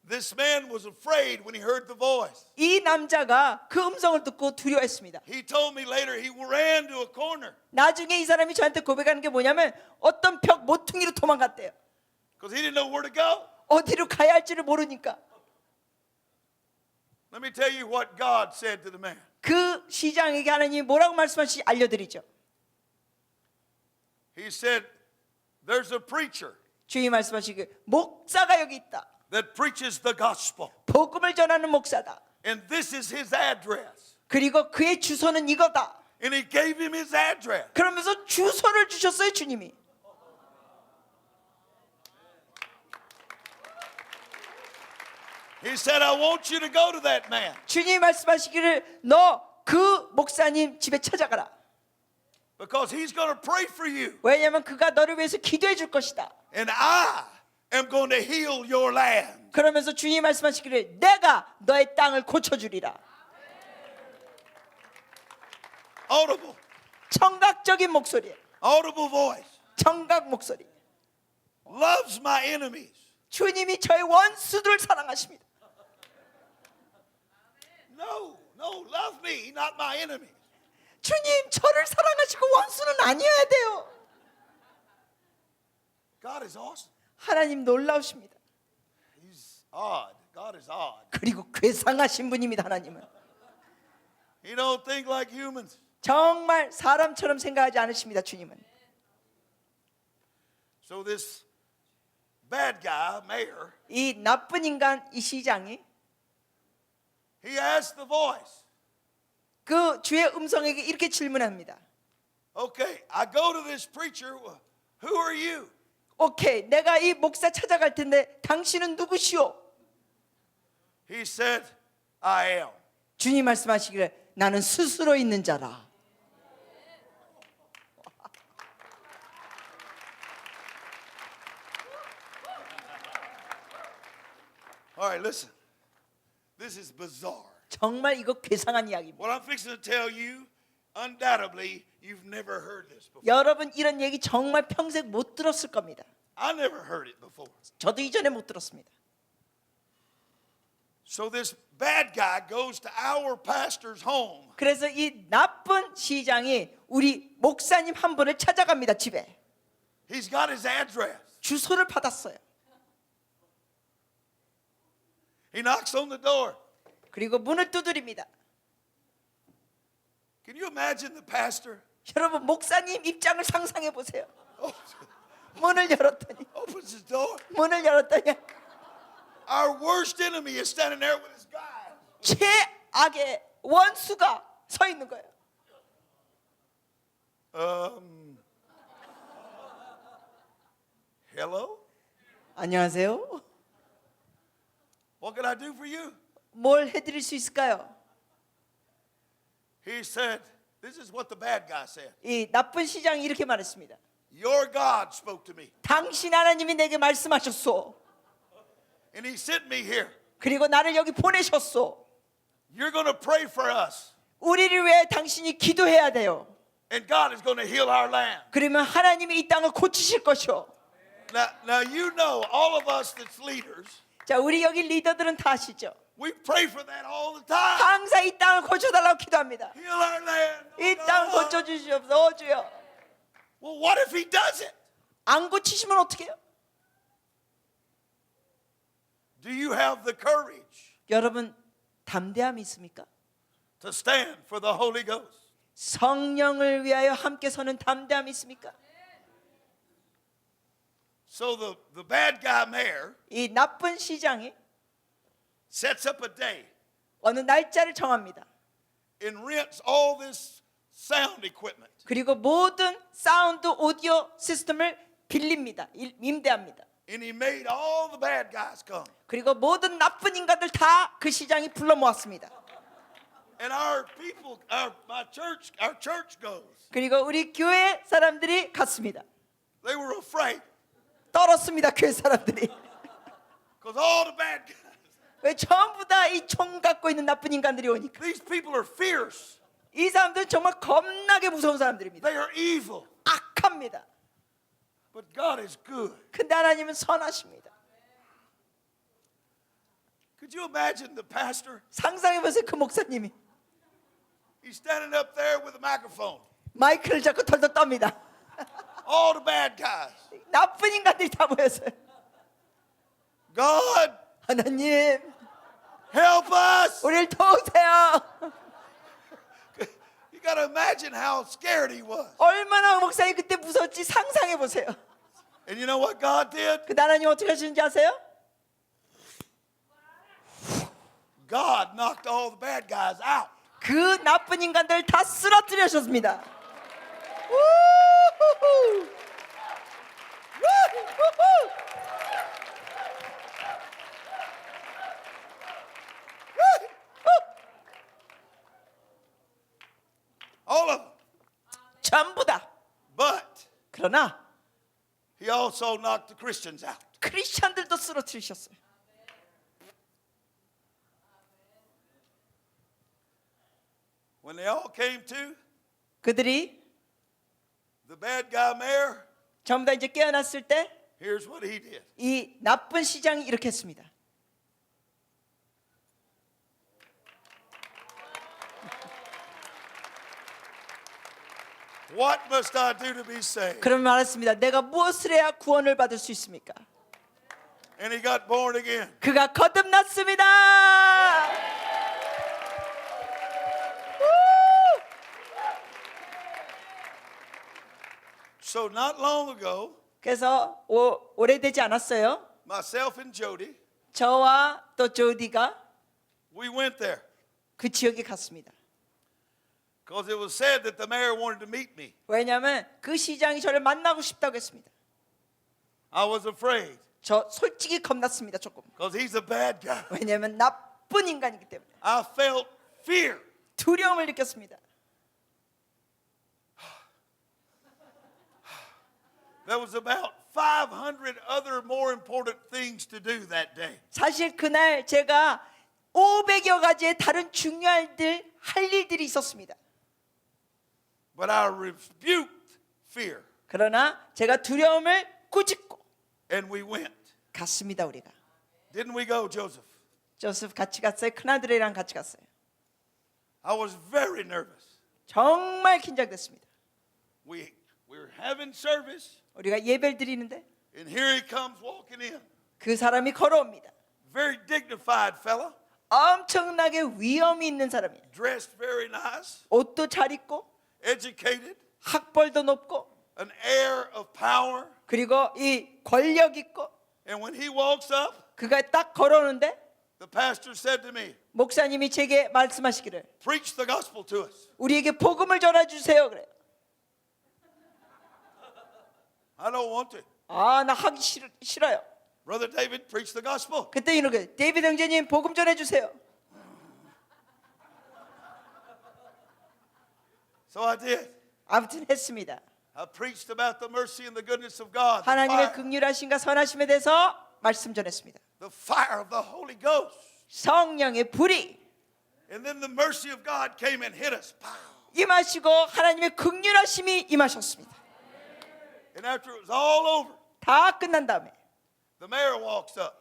This man was afraid when he heard the voice. 이 남자가 그 음성을 듣고 두려워했습니다. He told me later he ran to a corner 나중에 이 사람이 저한테 고백하는 게 뭐냐면 어떤 벽 모퉁이로 도망갔대요. because he didn't know where to go. 어디로 가야 할지를 모르니까. Let me tell you what God said to the man. 그 시장에게 하나님이 뭐라고 말씀하시지 알려드리죠. He said, there's a preacher 주님이 말씀하시기를 목사가 여기 있다. that preaches the gospel. 복음을 전하는 목사다. And this is his address. 그리고 그의 주소는 이거다. And he gave him his address. 그러면서 주소를 주셨어요, 주님이. He said, I want you to go to that man. 주님이 말씀하시기를 너 그 목사님 집에 찾아가라. Because he's going to pray for you. 왜냐하면 그가 너를 위해서 기도해 줄 것이다. And I am going to heal your land. 그러면서 주님이 말씀하시기를 내가 너의 땅을 고쳐주리라. Audible. 청각적인 목소리, Audible voice. 청각 목소리. Loves my enemies. 주님이 저의 원수들을 사랑하십니다. No, love me, not my enemies. 주님 저를 사랑하시고 원수는 아니어야 돼요. God is awesome. 하나님 놀라우십니다. He's odd. God is odd. 그리고 괴상하신 분입니다. 하나님은 He don't think like humans. 정말 사람처럼 생각하지 않으십니다. 주님은. So this bad guy, mayor, 이 나쁜 인간 이 시장이 he asked the voice, 그 주의 음성에게 이렇게 질문합니다. Okay, I go to this preacher. Who are you? 오케이, 내가 이 목사 찾아갈 텐데 당신은 누구시오? He said, I am. 주님 말씀하시기를 나는 스스로 있는 자라. All right, listen. This is bizarre. 정말 이거 괴상한 이야기입니다. What I'm fixing to tell you, undoubtedly, you've never heard this before. 여러분 이런 얘기 정말 평생 못 들었을 겁니다. I never heard it before. 저도 이전에 못 들었습니다. So this bad guy goes to our pastor's home. 그래서 이 나쁜 시장이 우리 목사님 한 분을 찾아갑니다. 집에 He's got his address. 주소를 받았어요. He knocks on the door. 그리고 문을 두드립니다. Can you imagine the pastor 여러분 목사님 입장을 상상해 보세요. 문을 열었더니 opens his door? 문을 열었더니 Our worst enemy is standing there with his guy. 최악의 원수가 서 있는 거예요. Hello? 안녕하세요. What can I do for you? 뭘 해드릴 수 있을까요? He said, this is what the bad guy said. 이 나쁜 시장이 이렇게 말했습니다. Your God spoke to me. 당신 하나님이 내게 말씀하셨소. And he sent me here. 그리고 나를 여기 보내셨소. You're going to pray for us. 우리를 위해 당신이 기도해야 돼요. And God is going to heal our land. 그러면 하나님이 이 땅을 고치실 것이요. Now you know, all of us that's leaders, 자, 우리 여기 리더들은 다 아시죠? we pray for that all the time. 항상 이 땅을 고쳐달라고 기도합니다. Heal our land. 이 땅 고쳐주시옵소서. 주여. Well, what if he does it? 안 고치시면 어떻게 해요? Do you have the courage 여러분 담대함이 있습니까? to stand for the Holy Ghost? 성령을 위하여 함께 서는 담대함이 있습니까? So the bad guy mayor 이 나쁜 시장이 sets up a day 어느 날짜를 정합니다. and rents all this sound equipment. 그리고 모든 사운드 오디오 시스템을 빌립니다. 임대합니다. And he made all the bad guys come. 그리고 모든 나쁜 인간들 다 그 시장이 불러 모았습니다. And our people, our church goes. 그리고 우리 교회 사람들이 갔습니다. They were afraid 떨었습니다. 교회 사람들이. because all the bad guys, 왜 전부 다 이 총 갖고 있는 나쁜 인간들이 오니까. these people are fierce. 이 사람들은 정말 겁나게 무서운 사람들입니다. They are evil. 악합니다. But God is good. 근데 하나님은 선하십니다. Could you imagine the pastor? 상상해 보세요. 그 목사님이 He's standing up there with a microphone. 마이크를 잡고 털털 떱니다. All the bad guys. 나쁜 인간들이 다 모였어요. God, 하나님, help us. 우리를 도우세요. You got to imagine how scared he was. 얼마나 목사님 그때 무서웠지 상상해 보세요. And you know what God did? 그 하나님 어떻게 하시는지 아세요? God knocked all the bad guys out. 그 나쁜 인간들 다 쓰러뜨리셨습니다. 우후후. 우후후. All of them. 전부 다. But 그러나 he also knocked the Christians out. 크리스천들도 쓰러뜨리셨어요. When they all came to, 그들이 the bad guy mayor, 전부 다 이제 깨어났을 때 이 here's what he did. 나쁜 시장이 이렇게 했습니다. What must I do to be saved? 그러면 말했습니다. 내가 무엇을 해야 구원을 받을 수 있습니까? And he got born again. 그가 거듭났습니다. So not long ago, 그래서 오래되지 않았어요. myself and Jody, 저와 또 조디가 we went there. 그 지역에 갔습니다. Because it was said that the mayor wanted to meet me. 왜냐하면 그 시장이 저를 만나고 싶다고 했습니다. I was afraid 저 솔직히 겁났습니다. 조금. because he's a bad guy. 왜냐하면 나쁜 인간이기 때문에 I felt fear. 두려움을 느꼈습니다. There was about 500 other more important things to do that day. 사실 그날 제가 500여 가지의 다른 중요한 할 일들이 있었습니다. But I rebuked fear 그러나 제가 두려움을 꾸짖고 and we went. 갔습니다. 우리가. Didn't we go, Joseph? 조셉 같이 갔어요. 큰아들이랑 같이 갔어요. I was very nervous. 정말 긴장됐습니다. We were having service 우리가 예배를 드리는데 and here he comes walking in. 그 사람이 걸어옵니다. Very dignified fella, 엄청나게 위엄이 있는 사람이에요. dressed very nice, 옷도 잘 입고 educated, 학벌도 높고 an air of power. 그리고 이 권력 있고 And when he walks up, 그가 딱 걸어오는데 the pastor said to me, 목사님이 제게 말씀하시기를 preach the gospel to us. 우리에게 복음을 전해 주세요. 그래요. I don't want to. 아, 나 하기 싫어요. Brother David, preach the gospel. 그때 이렇게 데이비드 형제님 복음 전해 주세요. So I did. 아무튼 했습니다. I preached about the mercy and the goodness of God. 하나님의 긍휼하심과 선하심에 대해서 말씀 전했습니다. The fire of the Holy Ghost. 성령의 불이 And then the mercy of God came and hit us. Pow. 임하시고 하나님의 긍휼하심이 임하셨습니다. And after it was all over, 다 끝난 다음에 the mayor walks up.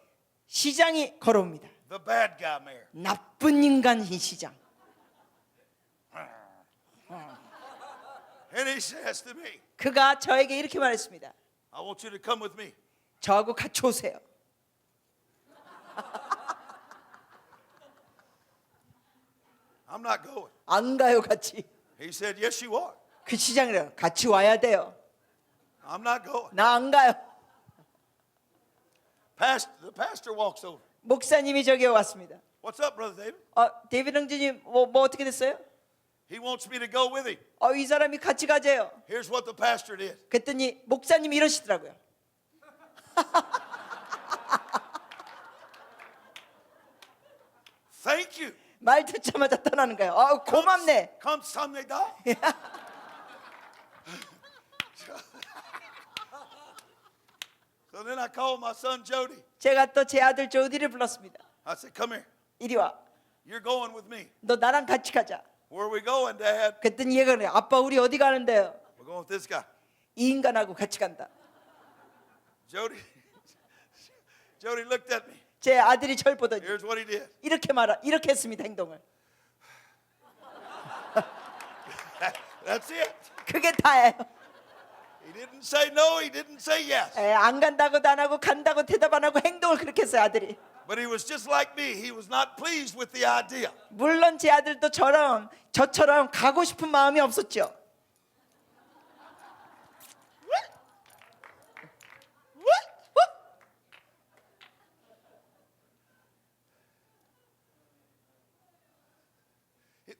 시장이 걸어옵니다. The bad guy mayor. 나쁜 인간인 시장. And he says to me, 그가 저에게 이렇게 말했습니다. I want you to come with me. 저하고 같이 오세요. I'm not going. 안 가요 같이. He said, yes, you are. 그 시장이랑 같이 와야 돼요. I'm not going. 나 안 가요. The pastor walks over. 목사님이 저기 왔습니다. What's up, Brother David? 데이비드 형제님 뭐 어떻게 됐어요? He wants me to go with him. 이 사람이 같이 가재요. Here's what the pastor did. 그랬더니 목사님이 이러시더라고요. Thank you. 말 듣자마자 떠나는 거예요. 고맙네. 감사합니다. So then I called my son Jody. 제가 또 제 아들 조디를 불렀습니다. I said, come here. 이리 와. You're going with me. 너 나랑 같이 가자. Where are we going, Dad? 그랬더니 얘가 그래. 아빠 우리 어디 가는데요? We're going with this guy. 이 인간하고 같이 간다. Jody looked at me. 제 아들이 절 보더니 Here's what he did. 이렇게 했습니다. 행동을. That's it. 그게 다예요. He didn't say no. He didn't say yes. 안 간다고도 안 하고 간다고 대답 안 하고 행동을 그렇게 했어요. 아들이. But he was just like me. He was not pleased with the idea. 물론 제 아들도 저처럼 가고 싶은 마음이 없었죠.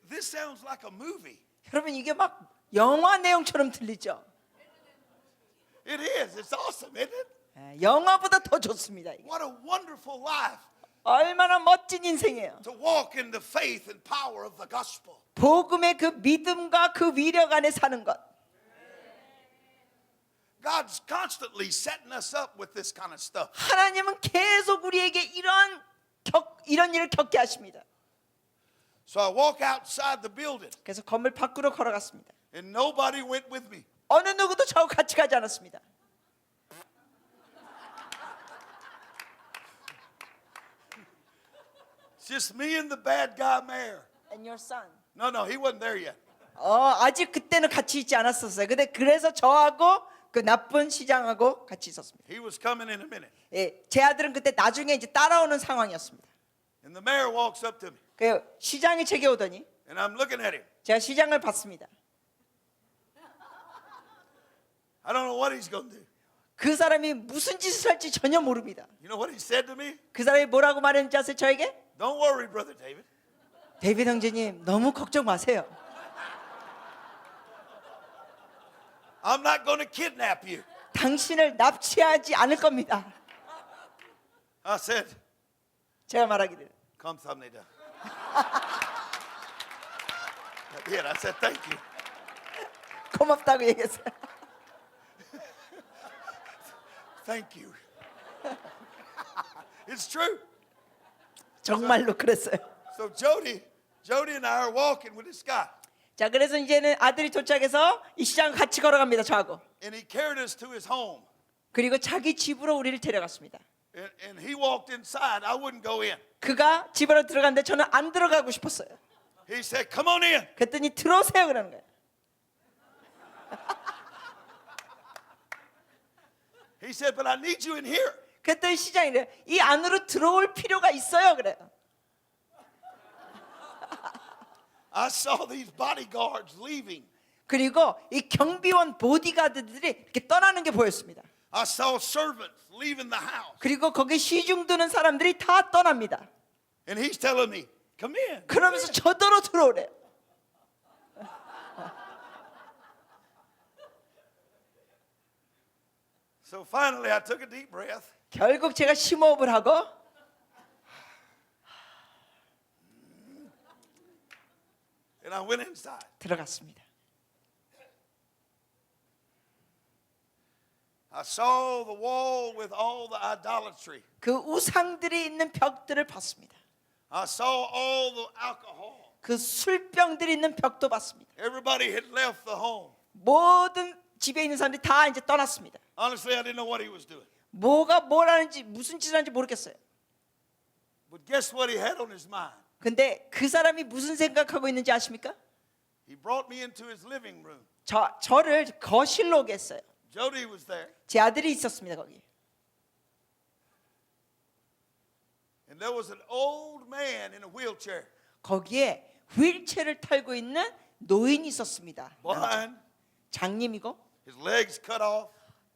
This sounds like a movie. 여러분 이게 막 영화 내용처럼 들리죠? It is. It's awesome, isn't it? 영화보다 더 좋습니다. 이게. What a wonderful life 얼마나 멋진 인생이에요. to walk in the faith and power of the gospel. 복음의 그 믿음과 그 위력 안에 사는 것. God's constantly setting us up with this kind of stuff. 하나님은 계속 우리에게 이런 일을 겪게 하십니다. So I walk outside the building 그래서 건물 밖으로 걸어갔습니다. and nobody went with me. 어느 누구도 저하고 같이 가지 않았습니다. It's just me and the bad guy mayor. And your son. No, he wasn't there yet. 아직 그때는 같이 있지 않았었어요. 근데 그래서 저하고 그 나쁜 시장하고 같이 있었습니다. He was coming in a minute. 제 아들은 그때 나중에 이제 따라오는 상황이었습니다. And the mayor walks up to me 그 시장이 제게 오더니 and I'm looking at him. 제가 시장을 봤습니다. I don't know what he's going to do. 그 사람이 무슨 짓을 할지 전혀 모릅니다. You know what he said to me? 그 사람이 뭐라고 말했는지 아세요? 저에게? Don't worry, Brother David. 데이비드 형제님 너무 걱정 마세요. I'm not going to kidnap you. 당신을 납치하지 않을 겁니다. I said, 제가 말하기를 감사합니다. I did. I said, thank you. 고맙다고 얘기했어요. Thank you. It's true. 정말로 그랬어요. So Jody and I are walking with this guy. 자, 그래서 이제는 아들이 도착해서 이 시장 같이 걸어갑니다. 저하고. And he carried us to his home. 그리고 자기 집으로 우리를 데려갔습니다. And he walked inside. I wouldn't go in. 그가 집으로 들어갔는데 저는 안 들어가고 싶었어요. He said, come on in. 그랬더니 들어오세요 그러는 거예요. He said, but I need you in here. 그랬더니 시장이 이래요. 이 안으로 들어올 필요가 있어요 그래요. I saw these bodyguards leaving. 그리고 이 경비원 보디가드들이 이렇게 떠나는 게 보였습니다. I saw servants leaving the house. 그리고 거기 시중 드는 사람들이 다 떠납니다. And he's telling me, come in. 그러면서 저더러 들어오래요. So finally I took a deep breath. 결국 제가 심호흡을 하고 And I went inside. 들어갔습니다. I saw the wall with all the idolatry. 그 우상들이 있는 벽들을 봤습니다. I saw all the alcohol. 그 술병들이 있는 벽도 봤습니다. Everybody had left the home. 모든 집에 있는 사람들이 다 이제 떠났습니다. Honestly, I didn't know what he was doing. 뭐가 뭘 하는지 무슨 짓을 하는지 모르겠어요. But guess what he had on his mind? 근데 그 사람이 무슨 생각하고 있는지 아십니까? He brought me into his living room. 저를 거실로 오게 했어요. Jody was there. 제 아들이 있었습니다 거기. And there was an old man in a wheelchair. 거기에 휠체어를 타고 있는 노인이 있었습니다. Blind. 장님이고 His legs cut off.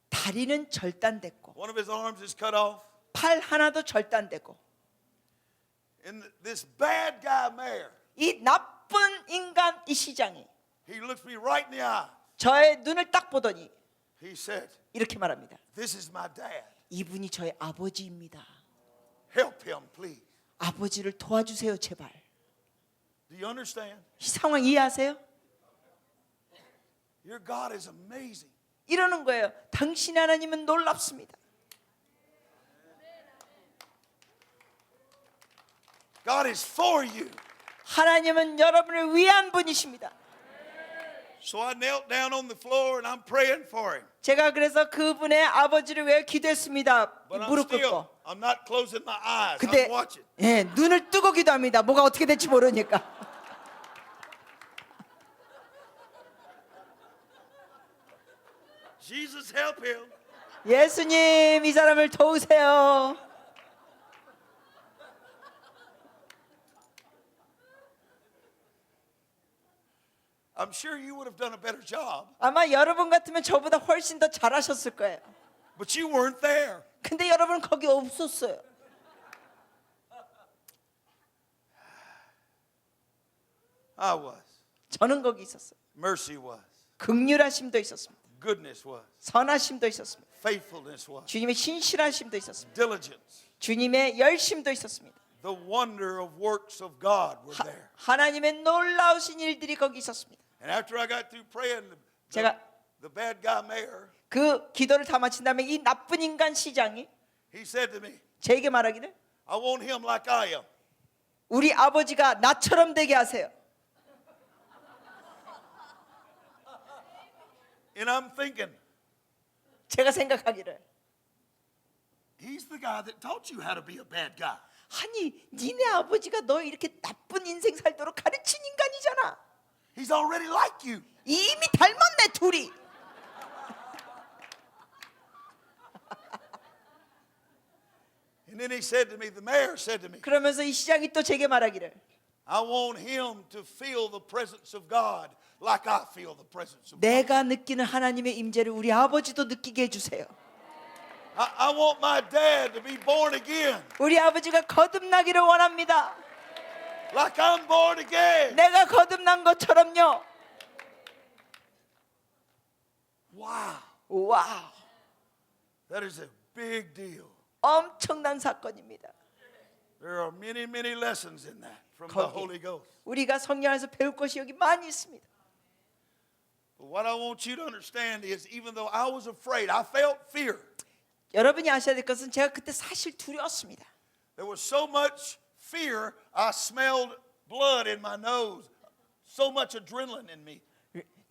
다리는 절단됐고 One of his arms is cut off. 팔 하나도 절단되고 And this bad guy mayor, 이 나쁜 인간 이 시장이 he looks me right in the eye. 저의 눈을 딱 보더니 He said, 이렇게 말합니다. this is my dad. 이분이 저의 아버지입니다. Help him, please. 아버지를 도와주세요 제발. Do you understand? 이 상황 이해하세요? Your God is amazing. 이러는 거예요. 당신의 하나님은 놀랍습니다. God is for you. 하나님은 여러분을 위한 분이십니다. So I knelt down on the floor and I'm praying for him. 제가 그래서 그분의 아버지를 위해 기도했습니다. But 무릎 꿇고. I'm not closing my eyes. 근데 I'm watching. 예, 눈을 뜨고 기도합니다. 뭐가 어떻게 될지 모르니까. Jesus, help him. 예수님 이 사람을 도우세요. I'm sure you would have done a better job, 아마 여러분 같으면 저보다 훨씬 더 잘하셨을 거예요. but you weren't there. 근데 여러분 거기 없었어요. I was. 저는 거기 있었어요. Mercy was. 긍휼하심도 있었습니다. Goodness was. 선하심도 있었습니다. Faithfulness was. 주님의 신실하심도 있었습니다. Diligence. 주님의 열심도 있었습니다. The wonder of works of God were there. 하나님의 놀라우신 일들이 거기 있었습니다. And after I got through praying, 제가 the bad guy mayor, 그 기도를 다 마친 다음에 이 나쁜 인간 시장이 he said to me, 제게 말하기를 I want him like I am. 우리 아버지가 나처럼 되게 하세요. And I'm thinking, 제가 생각하기를 he's the guy that taught you how to be a bad guy. 아니 니네 아버지가 너 이렇게 나쁜 인생 살도록 가르친 인간이잖아. He's already like you. 이미 닮았네 둘이. And then he said to me, the mayor said to me, 그러면서 이 시장이 또 제게 말하기를 I want him to feel the presence of God like I feel the presence of God. 내가 느끼는 하나님의 임재를 우리 아버지도 느끼게 해주세요. I want my dad to be born again 우리 아버지가 거듭나기를 원합니다. like I'm born again. 내가 거듭난 것처럼요. Why? 와우, That is a big deal. 엄청난 사건입니다. There are many, many lessons in that from the 거기에 Holy Ghost. 우리가 성령 안에서 배울 것이 여기 많이 있습니다. But what I want you to understand is even though I was afraid, I felt fear. 여러분이 아셔야 될 것은 제가 그때 사실 두려웠습니다. There was so much fear, I smelled blood in my nose. So much adrenaline in me.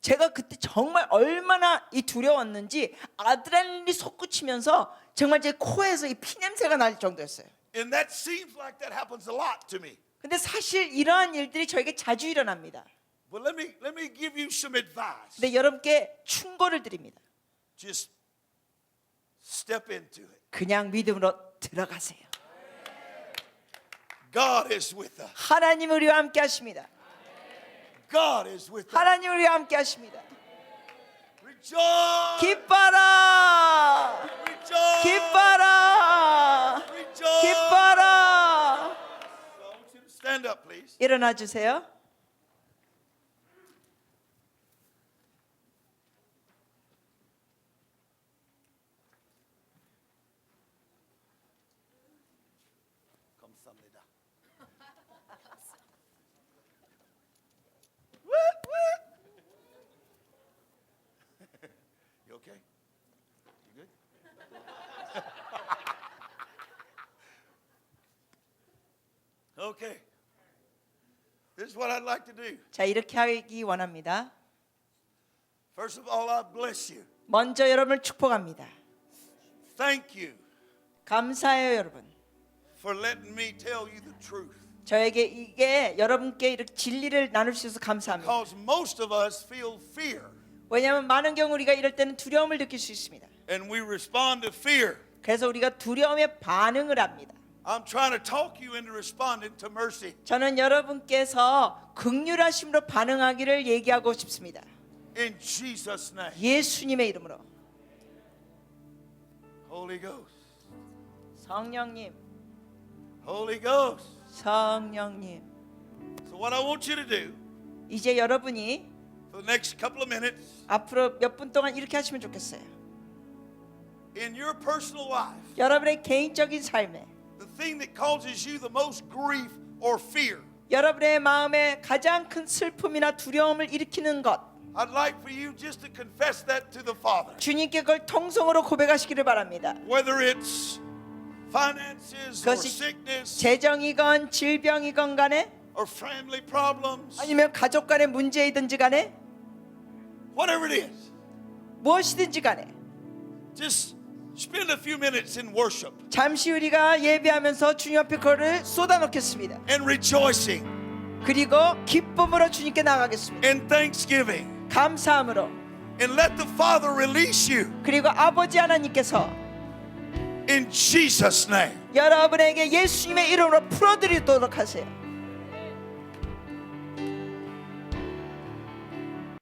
제가 그때 정말 얼마나 이 두려웠는지 아드레날린이 솟구치면서 정말 제 코에서 이 피냄새가 날 정도였어요. And that seems like that happens a lot to me. 근데 사실 이러한 일들이 저에게 자주 일어납니다. But let me give you some advice. 근데 여러분께 충고를 드립니다. Just step into it. 그냥 믿음으로 들어가세요. God is with us. 하나님 우리와 함께 하십니다. God is with us. 하나님 우리와 함께 하십니다. Rejoice. 기뻐라! Rejoice. 기뻐라! Rejoice. 기뻐라! So I want you to stand up, please. 일어나 주세요. 감사합니다. You okay? You good? Okay. This is what I'd like to do. 자, 이렇게 하기 원합니다. First of all, I bless you. 먼저 여러분을 축복합니다. Thank you 감사해요, 여러분. for letting me tell you the truth. 저에게 이게 여러분께 이렇게 진리를 나눌 수 있어서 감사합니다. Because most of us feel fear 왜냐하면 많은 경우 우리가 이럴 때는 두려움을 느낄 수 있습니다. and we respond to fear. 그래서 우리가 두려움에 반응을 합니다. I'm trying to talk you into responding to mercy. 저는 여러분께서 긍휼하심으로 반응하기를 얘기하고 싶습니다. In Jesus' name. 예수님의 이름으로. Holy Ghost. 성령님, Holy Ghost. 성령님. So what I want you to do 이제 여러분이 for the next couple of minutes 앞으로 몇 분 동안 이렇게 하시면 좋겠어요. in your personal life, 여러분의 개인적인 삶에 the thing that causes you the most grief or fear, 여러분의 마음에 가장 큰 슬픔이나 두려움을 일으키는 것, I'd like for you just to confess that to the Father. 주님께 그걸 통성으로 고백하시기를 바랍니다. Whether it's finances or 그것이 sickness 재정이건 질병이건 간에 or family problems, 아니면 가족 간의 문제이든지 간에 whatever it is, 무엇이든지 간에 just spend a few minutes in worship 잠시 우리가 예배하면서 주님 앞에 그거를 쏟아놓겠습니다. and rejoicing 그리고 기쁨으로 주님께 나가겠습니다. and thanksgiving. 감사함으로. And let the Father release you 그리고 아버지 하나님께서 in Jesus' name. 여러분에게 예수님의 이름으로 풀어드리도록 하세요.